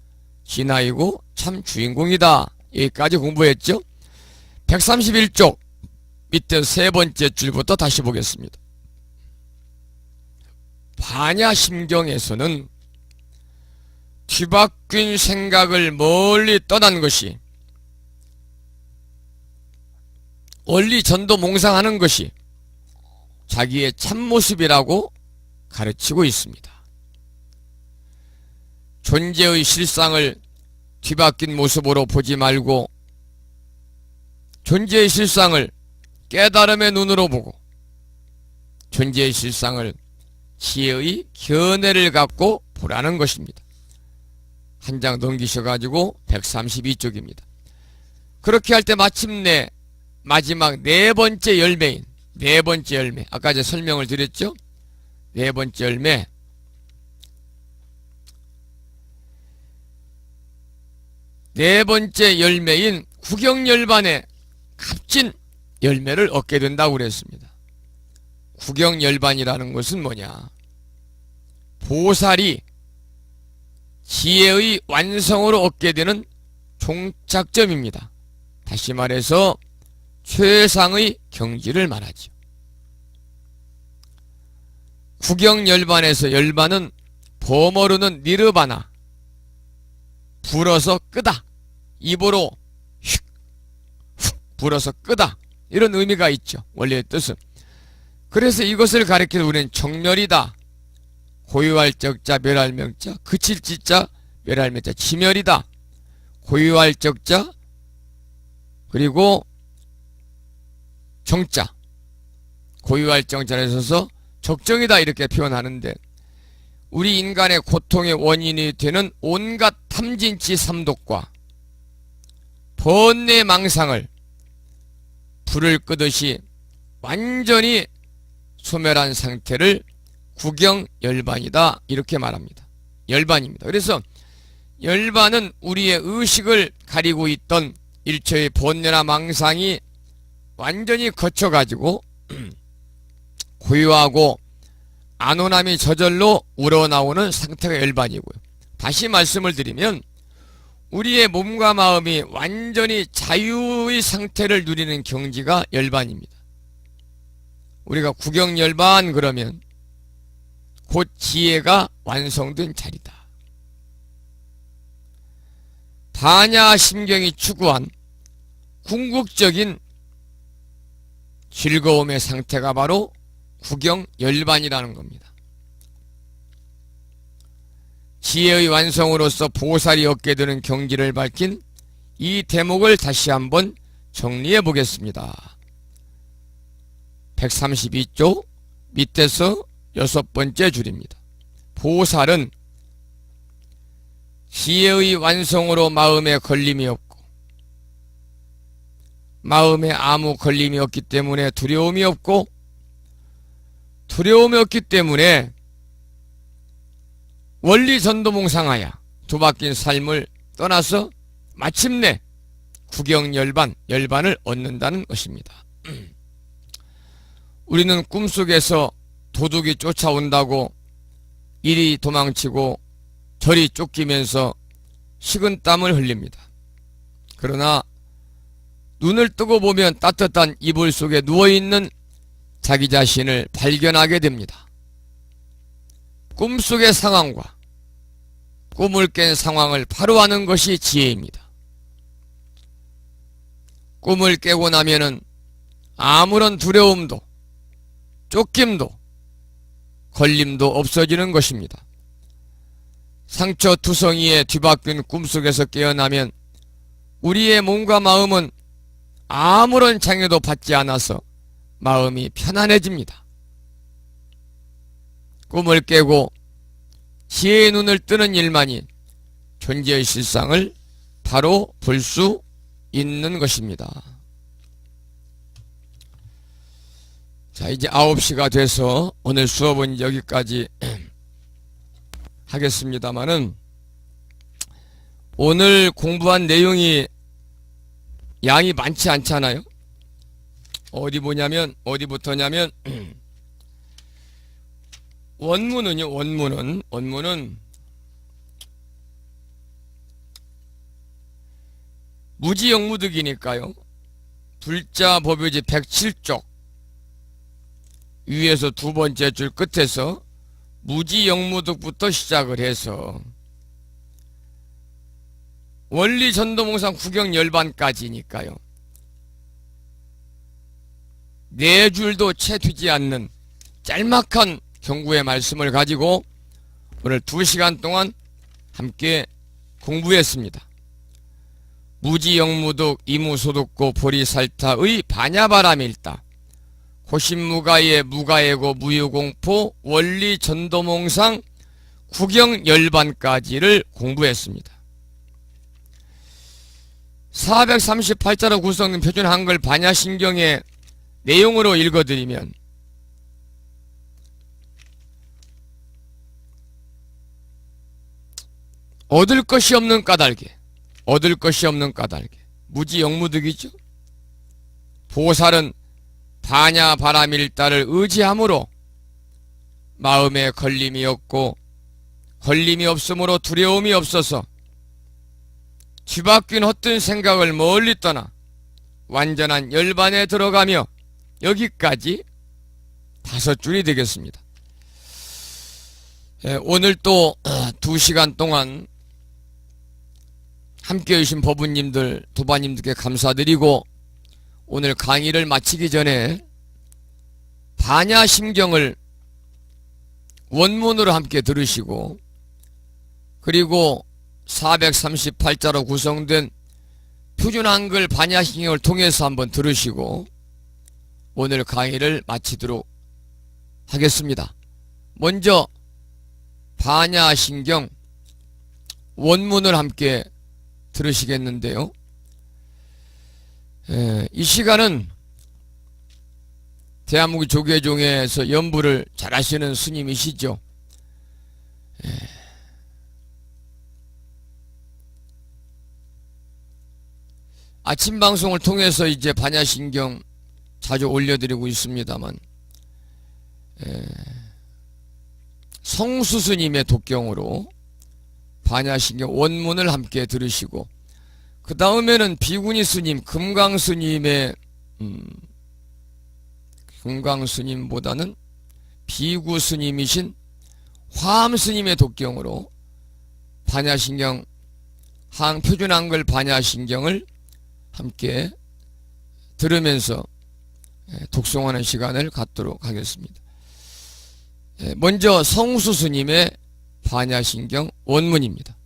진화이고 참 주인공이다. 여기까지 공부했죠. 131쪽 밑에 세 번째 줄부터 다시 보겠습니다. 반야심경에서는 뒤바뀐 생각을 멀리 떠난 것이, 원리 전도 몽상하는 것이 자기의 참모습이라고 가르치고 있습니다. 존재의 실상을 뒤바뀐 모습으로 보지 말고 존재의 실상을 깨달음의 눈으로 보고 존재의 실상을 지혜의 견해를 갖고 보라는 것입니다. 한 장 넘기셔가지고 132쪽입니다. 그렇게 할 때 마침내 마지막 네 번째 열매, 아까 제가 설명을 드렸죠? 네 번째 열매, 네 번째 열매인 구경열반의 값진 열매를 얻게 된다고 그랬습니다. 구경열반이라는 것은 뭐냐? 보살이 지혜의 완성으로 얻게 되는 종착점입니다. 다시 말해서 최상의 경지를 말하죠. 구경열반에서 열반은 버머르는 니르바나, 불어서 끄다, 입으로 휙 불어서 끄다, 이런 의미가 있죠. 원래의 뜻은. 그래서 이것을 가리켜 우리는 정멸이다. 고유할 적자 멸할 명자, 그칠 지자 멸할 명자, 지멸이다. 고유할 적자 그리고 정자, 고유할 정자를 써서 적정이다 이렇게 표현하는데, 우리 인간의 고통의 원인이 되는 온갖 탐진치 삼독과 번뇌 망상을 불을 끄듯이 완전히 소멸한 상태를 구경열반이다 이렇게 말합니다. 열반입니다. 그래서 열반은 우리의 의식을 가리고 있던 일체의 번뇌나 망상이 완전히 거쳐가지고 고요하고 안온함이 저절로 우러나오는 상태가 열반이고요. 다시 말씀을 드리면 우리의 몸과 마음이 완전히 자유의 상태를 누리는 경지가 열반입니다. 우리가 구경열반 그러면 곧 지혜가 완성된 자리다. 반야심경이 추구한 궁극적인 즐거움의 상태가 바로 구경열반이라는 겁니다. 지혜의 완성으로서 보살이 얻게 되는 경지를 밝힌 이 대목을 다시 한번 정리해 보겠습니다. 132쪽 밑에서 6번째 줄입니다. 보살은 지혜의 완성으로 마음에 걸림이 없고 마음에 아무 걸림이 없기 때문에 두려움이 없고 두려움이 없기 때문에 원리전도몽상하야 두 바뀐 삶을 떠나서 마침내 구경열반, 열반을 얻는다는 것입니다. 우리는 꿈속에서 도둑이 쫓아온다고 이리 도망치고 저리 쫓기면서 식은땀을 흘립니다. 그러나 눈을 뜨고 보면 따뜻한 이불 속에 누워있는 자기 자신을 발견하게 됩니다. 꿈속의 상황과 꿈을 깬 상황을 바로 아는 것이 지혜입니다. 꿈을 깨고 나면은 아무런 두려움도 쫓김도 걸림도 없어지는 것입니다. 상처투성이에 뒤바뀐 꿈속에서 깨어나면 우리의 몸과 마음은 아무런 장애도 받지 않아서 마음이 편안해집니다. 꿈을 깨고 지혜의 눈을 뜨는 일만이 존재의 실상을 바로 볼 수 있는 것입니다. 자, 이제 9시가 돼서 오늘 수업은 여기까지 하겠습니다마는 오늘 공부한 내용이 양이 많지 않잖아요. 어디부터냐면 원문은 무지영무득이니까요. 불자 법요지 107쪽 위에서 두 번째 줄 끝에서 무지영무득부터 시작을 해서 원리전도몽상 구경열반까지니까요. 네 줄도 채 되지 않는 짤막한 경구의 말씀을 가지고 오늘 2시간 동안 함께 공부했습니다. 무지영무득 이무소득고 보리살타의 반야바람일다. 고심무가의 무가예고 무유공포 원리전도몽상 구경열반까지를 공부했습니다. 438자로 구성된 표준 한글 반야심경의 내용으로 읽어드리면 얻을 것이 없는 까닭에 무지영무득이죠. 보살은 반야바람일다를 의지함으로 마음에 걸림이 없고 걸림이 없으므로 두려움이 없어서 뒤바뀐 헛된 생각을 멀리 떠나 완전한 열반에 들어가며 여기까지 5줄이 되겠습니다. 오늘 또 2시간 동안 함께 해주신 법우님들, 도바님들께 감사드리고 오늘 강의를 마치기 전에 반야심경을 원문으로 함께 들으시고 그리고 438자로 구성된 표준 한글 반야심경을 통해서 한번 들으시고 오늘 강의를 마치도록 하겠습니다. 먼저 반야심경 원문을 함께 들으시겠는데요. 이 시간은 대한민국 조계종에서 연부를 잘 하시는 스님이시죠. 아침 방송을 통해서 이제 반야심경 자주 올려드리고 있습니다만 성수스님의 독경으로 반야신경 원문을 함께 들으시고 그 다음에는 비구니 스님 금강 스님의 금강 스님보다는 비구 스님이신 화암 스님의 독경으로 반야신경 표준 한글 반야신경을 함께 들으면서 독송하는 시간을 갖도록 하겠습니다. 먼저 성수 스님의 반야신경 원문입니다.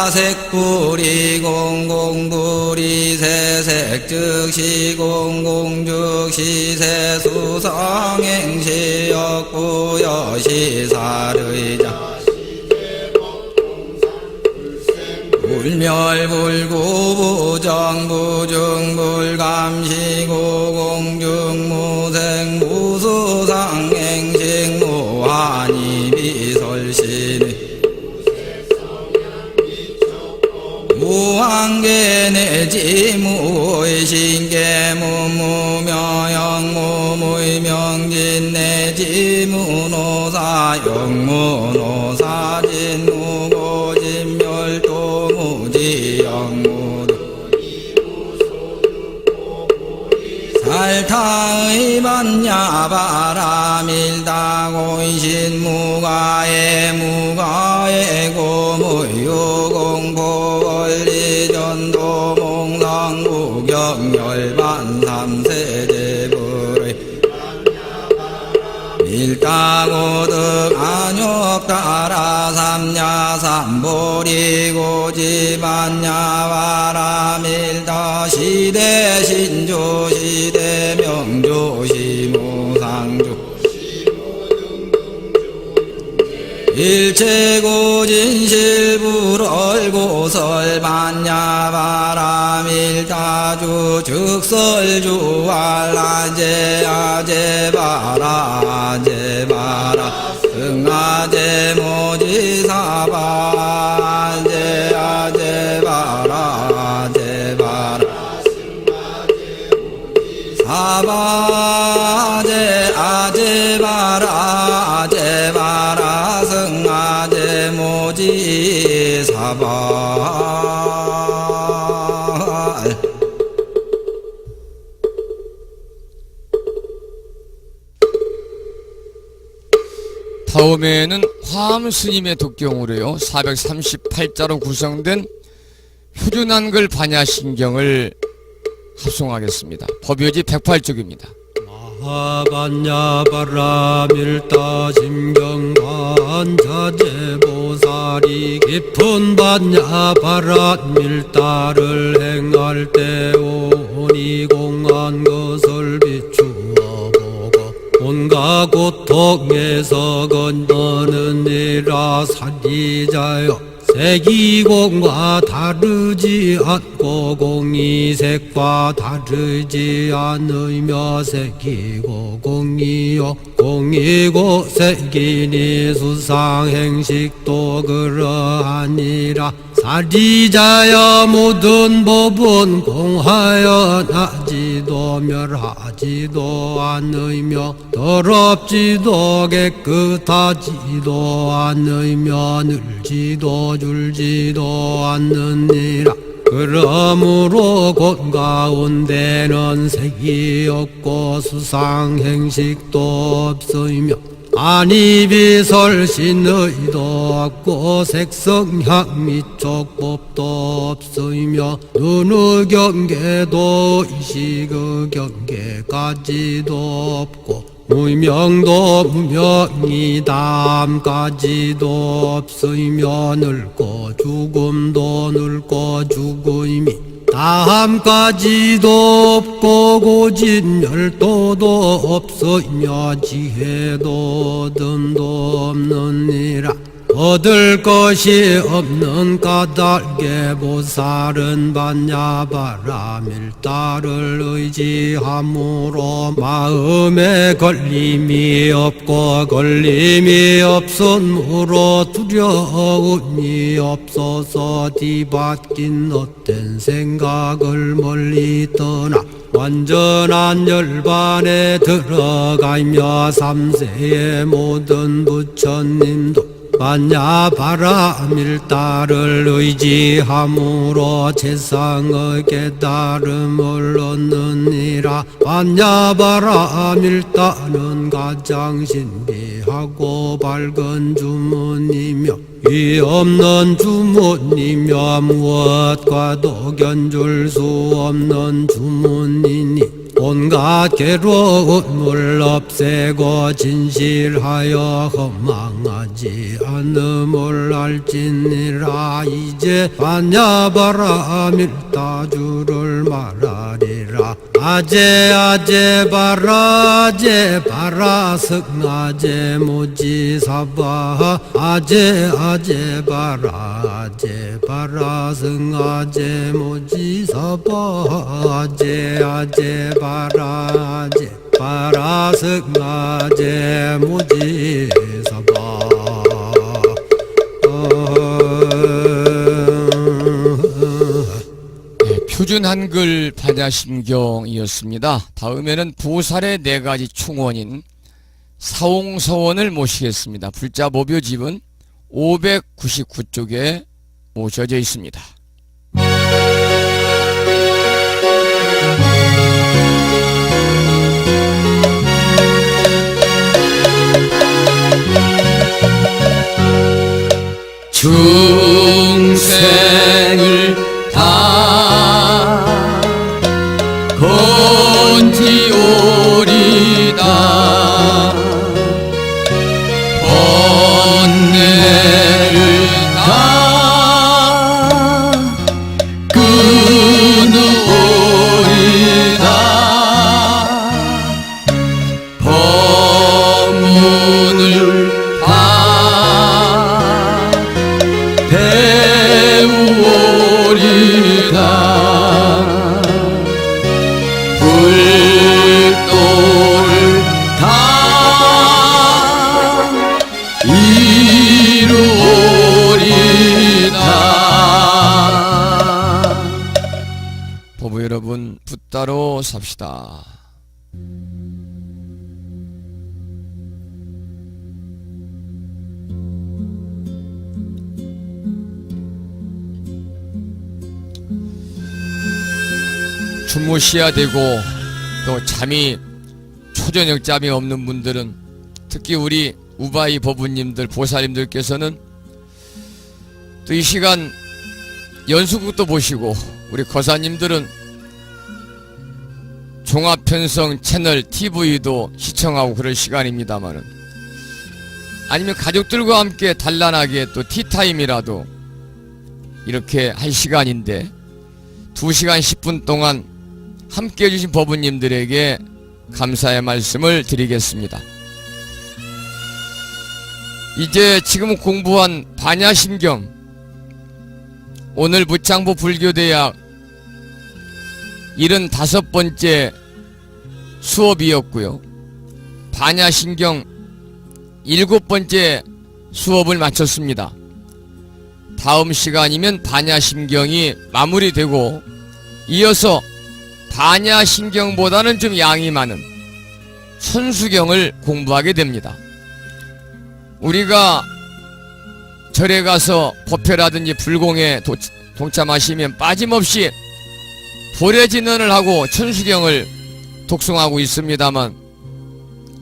사리자색불이 공공불이 세색즉시 공공즉시 세수성행시 역부여시 사르이자 불멸불구부정부중불감시 고공중무생 무수상행식 무한이 비설신의 무한계내지 무의신계 무무명영 무무의명진내지 무노사 영무노사진 무고진멸도 무지영무도 살타의 반야바라밀다고이신 무가에 무가에 고무유공보원리전도 몽상구경열반삼세제불의 밀가고득 안욕따라 삼야삼보리고지반야바라밀다 시대신조 시대명조 시무상조 일체고진실불얼고설 반야바라밀다주 즉설주알라제아제바라 승아제모지사바 제아제바라 제바라 사바제 아제바라 제바라 승아제모지 사바 다음에는 화암 스님의 독경으로요 438자로 구성된 표준 한글 반야신경을 합송하겠습니다. 법요지 108쪽입니다. 마하반야바라밀다 심경반자제보살이 깊은 반야바라밀다를 행할 때 오니 공한 것을 비추어 보고 온갖 고통에서 건너느니라. 사리자여 색이공과 다르지 않고 공이색과 다르지 않으며 색이고 공이요 공이고 색이니 수상행식도 그러하니라. 사리자여 모든 법은 공하여 나지도 멸하지도 않으며 더럽지도 깨끗하지도 않으며 늘지도 줄지도 않느니라. 그러므로 곧 가운데는 색이 없고 수상행식도 없으며 안이비설신의도 없고 색성향 미촉법도 없으며 눈의 경계도 의식의 경계까지도 없고 무명도 무명이담까지도 없으며 늙고 죽음도 늙고 죽음이 다함까지도 없고 고진 열도도 없으며 지혜도 덤도 없느니라. 얻을 것이 없는 까닭에 보살은 반야바라 밀다를 의지함으로 마음에 걸림이 없고 걸림이 없으므로 두려움이 없어서 뒤바뀐 헛된 생각을 멀리 떠나 완전한 열반에 들어가며 삼세의 모든 부처님도 반야바라밀다를 의지함으로 세상의 깨달음을 얻느니라. 반야바라밀다는 가장 신비하고 밝은 주문이며 위 없는 주문이며 무엇과도 견줄 수 없는 주문이니 온갖 괴로움을 없애고 진실하여 허망하지 않음을 알지니라. 이제 반야바라밀다주를 말하리라. 아제 바라 승아제 모지사바 아제 바라 승아제 모지사바 아제 바라 승아제 모지사바. 표준 한글 반야심경이었습니다. 다음에는 보살의 네 가지 충원인 사홍서원을 모시겠습니다. 불자 모묘집은 599쪽에 모셔져 있습니다. 중생을 다 건지오리다 번뇌를 다 끊으오리다 법문을 다 배우오리다 불도를 다 이루오리다. 보부 여러분, 붓다로 삽시다. 주무셔야 되고 또 잠이 초저녁 잠이 없는 분들은 특히 우리 우바이 법부님들 보살님들께서는 또 이 시간 연수국도 보시고 우리 거사님들은 종합편성 채널 TV도 시청하고 그럴 시간입니다만은 아니면 가족들과 함께 단란하게 또 티타임이라도 이렇게 할 시간인데 2시간 10분 동안 함께 해주신 법부님들에게 감사의 말씀을 드리겠습니다. 이제 지금 공부한 반야심경 오늘 무창보 불교대학 75번째 수업이었고요. 반야심경 7번째 수업을 마쳤습니다. 다음 시간이면 반야심경이 마무리되고 이어서 반야심경보다는 좀 양이 많은 천수경을 공부하게 됩니다. 우리가 절에 가서 법회라든지 불공에 동참하시면 빠짐없이 보례진언을 하고 천수경을 독송하고 있습니다만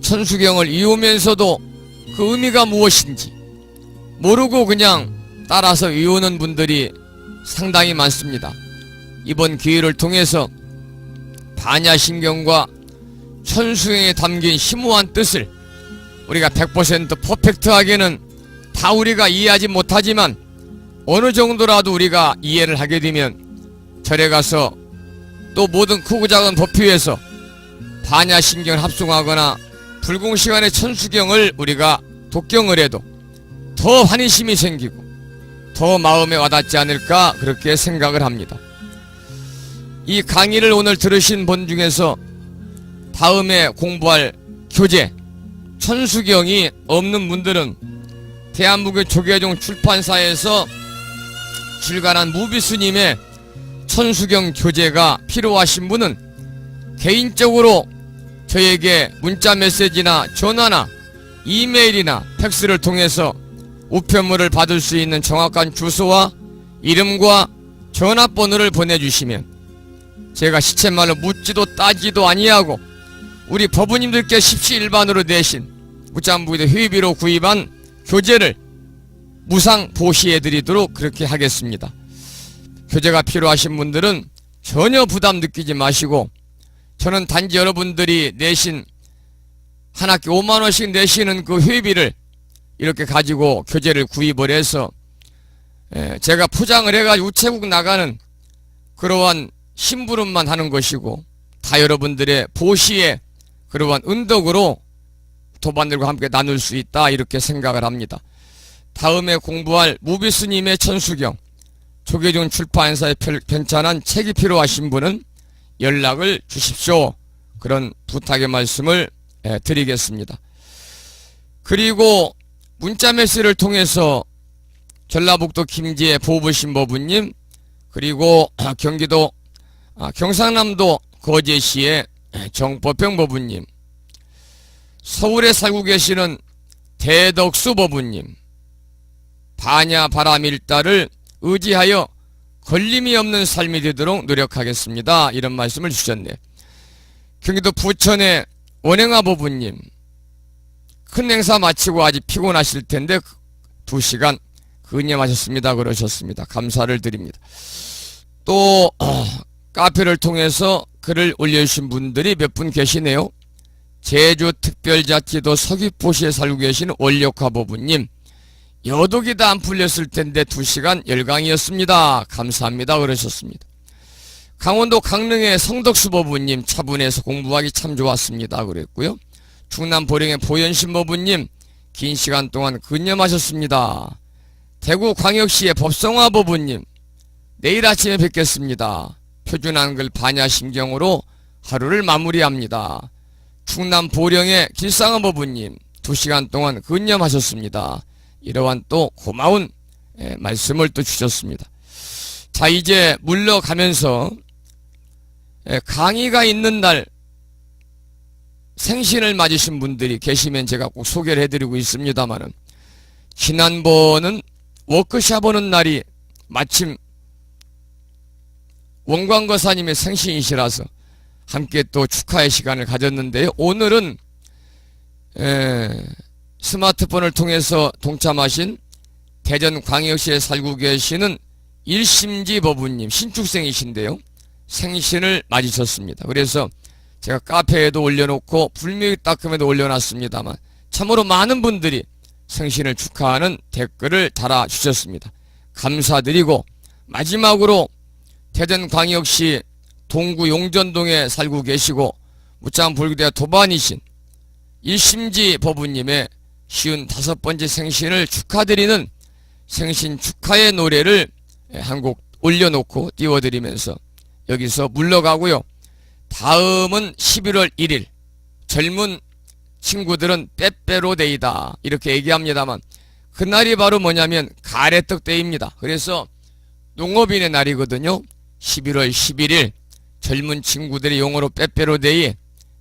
천수경을 이으면서도 그 의미가 무엇인지 모르고 그냥 따라서 이으는 분들이 상당히 많습니다. 이번 기회를 통해서 반야심경과 천수경에 담긴 심오한 뜻을 우리가 100% 퍼펙트하게는 다 우리가 이해하지 못하지만 어느 정도라도 우리가 이해를 하게 되면 절에 가서 또 모든 크고 작은 법회에서 반야신경을 합송하거나 불공시간의 천수경을 우리가 독경을 해도 더 환희심이 생기고 더 마음에 와닿지 않을까 그렇게 생각을 합니다. 이 강의를 오늘 들으신 분 중에서 다음에 공부할 교재 천수경이 없는 분들은 대한민국 조계종 출판사에서 출간한 무비스님의 천수경 교재가 필요하신 분은 개인적으로 저에게 문자 메시지나 전화나 이메일이나 팩스를 통해서 우편물을 받을 수 있는 정확한 주소와 이름과 전화번호를 보내주시면 제가 시쳇말로 묻지도 따지도 아니하고 우리 법부님들께 십시일반으로 내신 무장부기대 회비로 구입한 교재를 무상 보시해드리도록 그렇게 하겠습니다. 교재가 필요하신 분들은 전혀 부담 느끼지 마시고 저는 단지 여러분들이 내신 한 학기 5만원씩 내시는 그 회비를 이렇게 가지고 교재를 구입을 해서 제가 포장을 해가지고 우체국 나가는 그러한 심부름만 하는 것이고 다 여러분들의 보시에 그러한 은덕으로 도반들과 함께 나눌 수 있다 이렇게 생각을 합니다. 다음에 공부할 무비스님의 천수경 조계종 출판사에 편찬한 책이 필요하신 분은 연락을 주십시오. 그런 부탁의 말씀을 드리겠습니다. 그리고 문자 메시지를 통해서 전라북도 김제의 보부신법부님 그리고 경기도 경상남도 거제시의 정법평 법부님 서울에 살고 계시는 대덕수 법부님 반야 바람일다를 의지하여 걸림이 없는 삶이 되도록 노력하겠습니다. 이런 말씀을 주셨네. 경기도 부천의 원행아 법부님 큰 행사 마치고 아직 피곤하실 텐데 2시간 근념하셨습니다. 그러셨습니다. 감사를 드립니다. 또 카페를 통해서 글을 올려주신 분들이 몇 분 계시네요. 제주특별자치도 서귀포시에 살고 계시는 원력화 법부님 여독이 다 안 풀렸을 텐데 2시간 열강이었습니다. 감사합니다. 그러셨습니다. 강원도 강릉의 성덕수 법부님 차분해서 공부하기 참 좋았습니다. 그랬고요. 충남 보령의 보현신 법부님 긴 시간 동안 근념하셨습니다. 대구 광역시의 법성화 법부님 내일 아침에 뵙겠습니다. 표준 한글 반야심경으로 하루를 마무리합니다. 충남 보령의 길상화 법부님 2시간 동안 근념하셨습니다. 이러한 또 고마운 말씀을 또 주셨습니다. 자, 이제 물러가면서 강의가 있는 날 생신을 맞으신 분들이 계시면 제가 꼭 소개를 해드리고 있습니다만은 지난번은 워크샵 오는 날이 마침 원광거사님의 생신이시라서 함께 또 축하의 시간을 가졌는데요. 오늘은 스마트폰을 통해서 동참하신 대전광역시에 살고 계시는 일심지 법부님 신축생이신데요. 생신을 맞으셨습니다. 그래서 제가 카페에도 올려놓고 불미딱금에도 올려놨습니다만 참으로 많은 분들이 생신을 축하하는 댓글을 달아주셨습니다. 감사드리고 마지막으로 대전광역시 동구 용전동에 살고 계시고 무창불교대 도반이신 일심지 법부님의 55번째 생신을 축하드리는 생신 축하의 노래를 한 곡 올려놓고 띄워드리면서 여기서 물러가고요. 다음은 11월 1일 젊은 친구들은 빼빼로데이다 이렇게 얘기합니다만 그날이 바로 뭐냐면 가래떡데이입니다. 그래서 농업인의 날이거든요. 11월 11일 젊은 친구들의 용어로 빼빼로데이,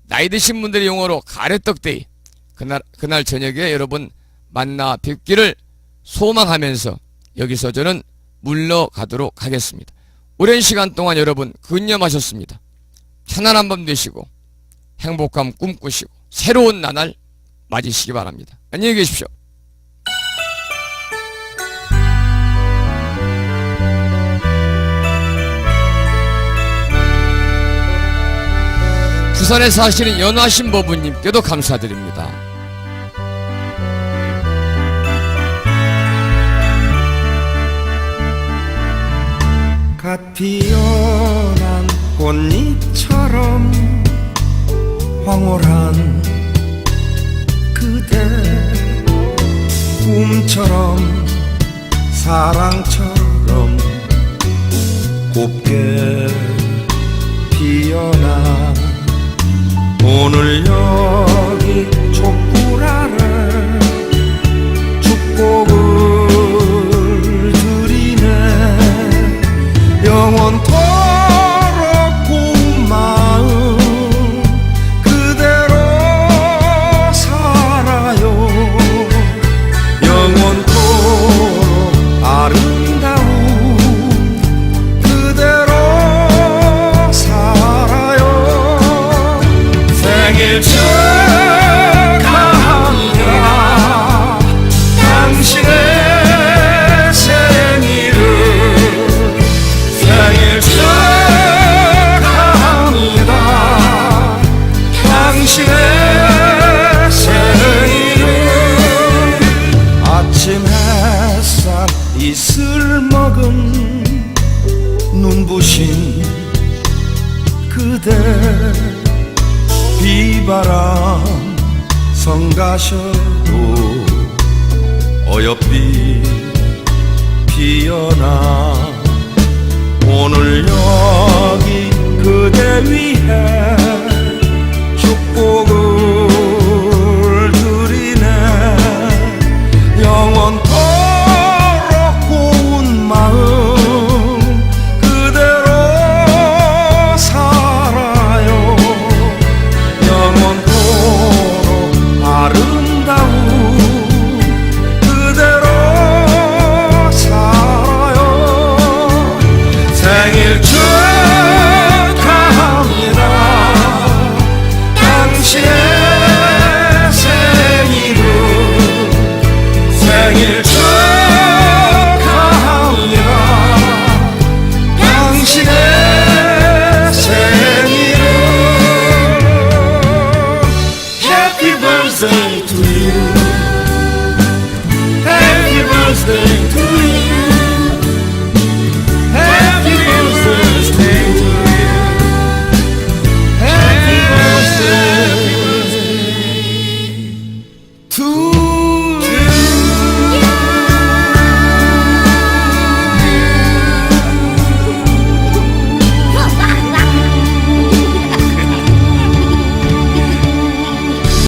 나이 드신 분들의 용어로 가래떡데이. 그날 저녁에 여러분 만나 뵙기를 소망하면서 여기서 저는 물러가도록 하겠습니다. 오랜 시간 동안 여러분 근념하셨습니다. 편안한 밤 되시고 행복감 꿈꾸시고 새로운 나날 맞으시기 바랍니다. 안녕히 계십시오. 부산에 사시는 연화신 법부님께도 감사드립니다. 갓 피어 꽃잎처럼 황홀한 그대 꿈처럼 사랑처럼 곱게 피어나 오늘 여기 촛불 아래 축복을 드리네 영원토록 고운 마음 그대로 살아요 영원토록 아름다운 그대로 살아요 생일 축하합니다 당신의 생일을 생일 축하합니다 당신의 생일을 아침 햇살 이슬 먹은 눈부신 그대 비바람 성가셔도 어여삐 피어나 오늘 여기 그대 위해 축복을 드리네 영원토록 고운 마음 그대로 살아요 영원토록 아름다운 그대로 살아요 생일 축하합니다 당신의 생일을 생일 축하합니다 당신의 생일을 Happy birthday to you Happy birthday to you Happy birthday to you Happy birthday to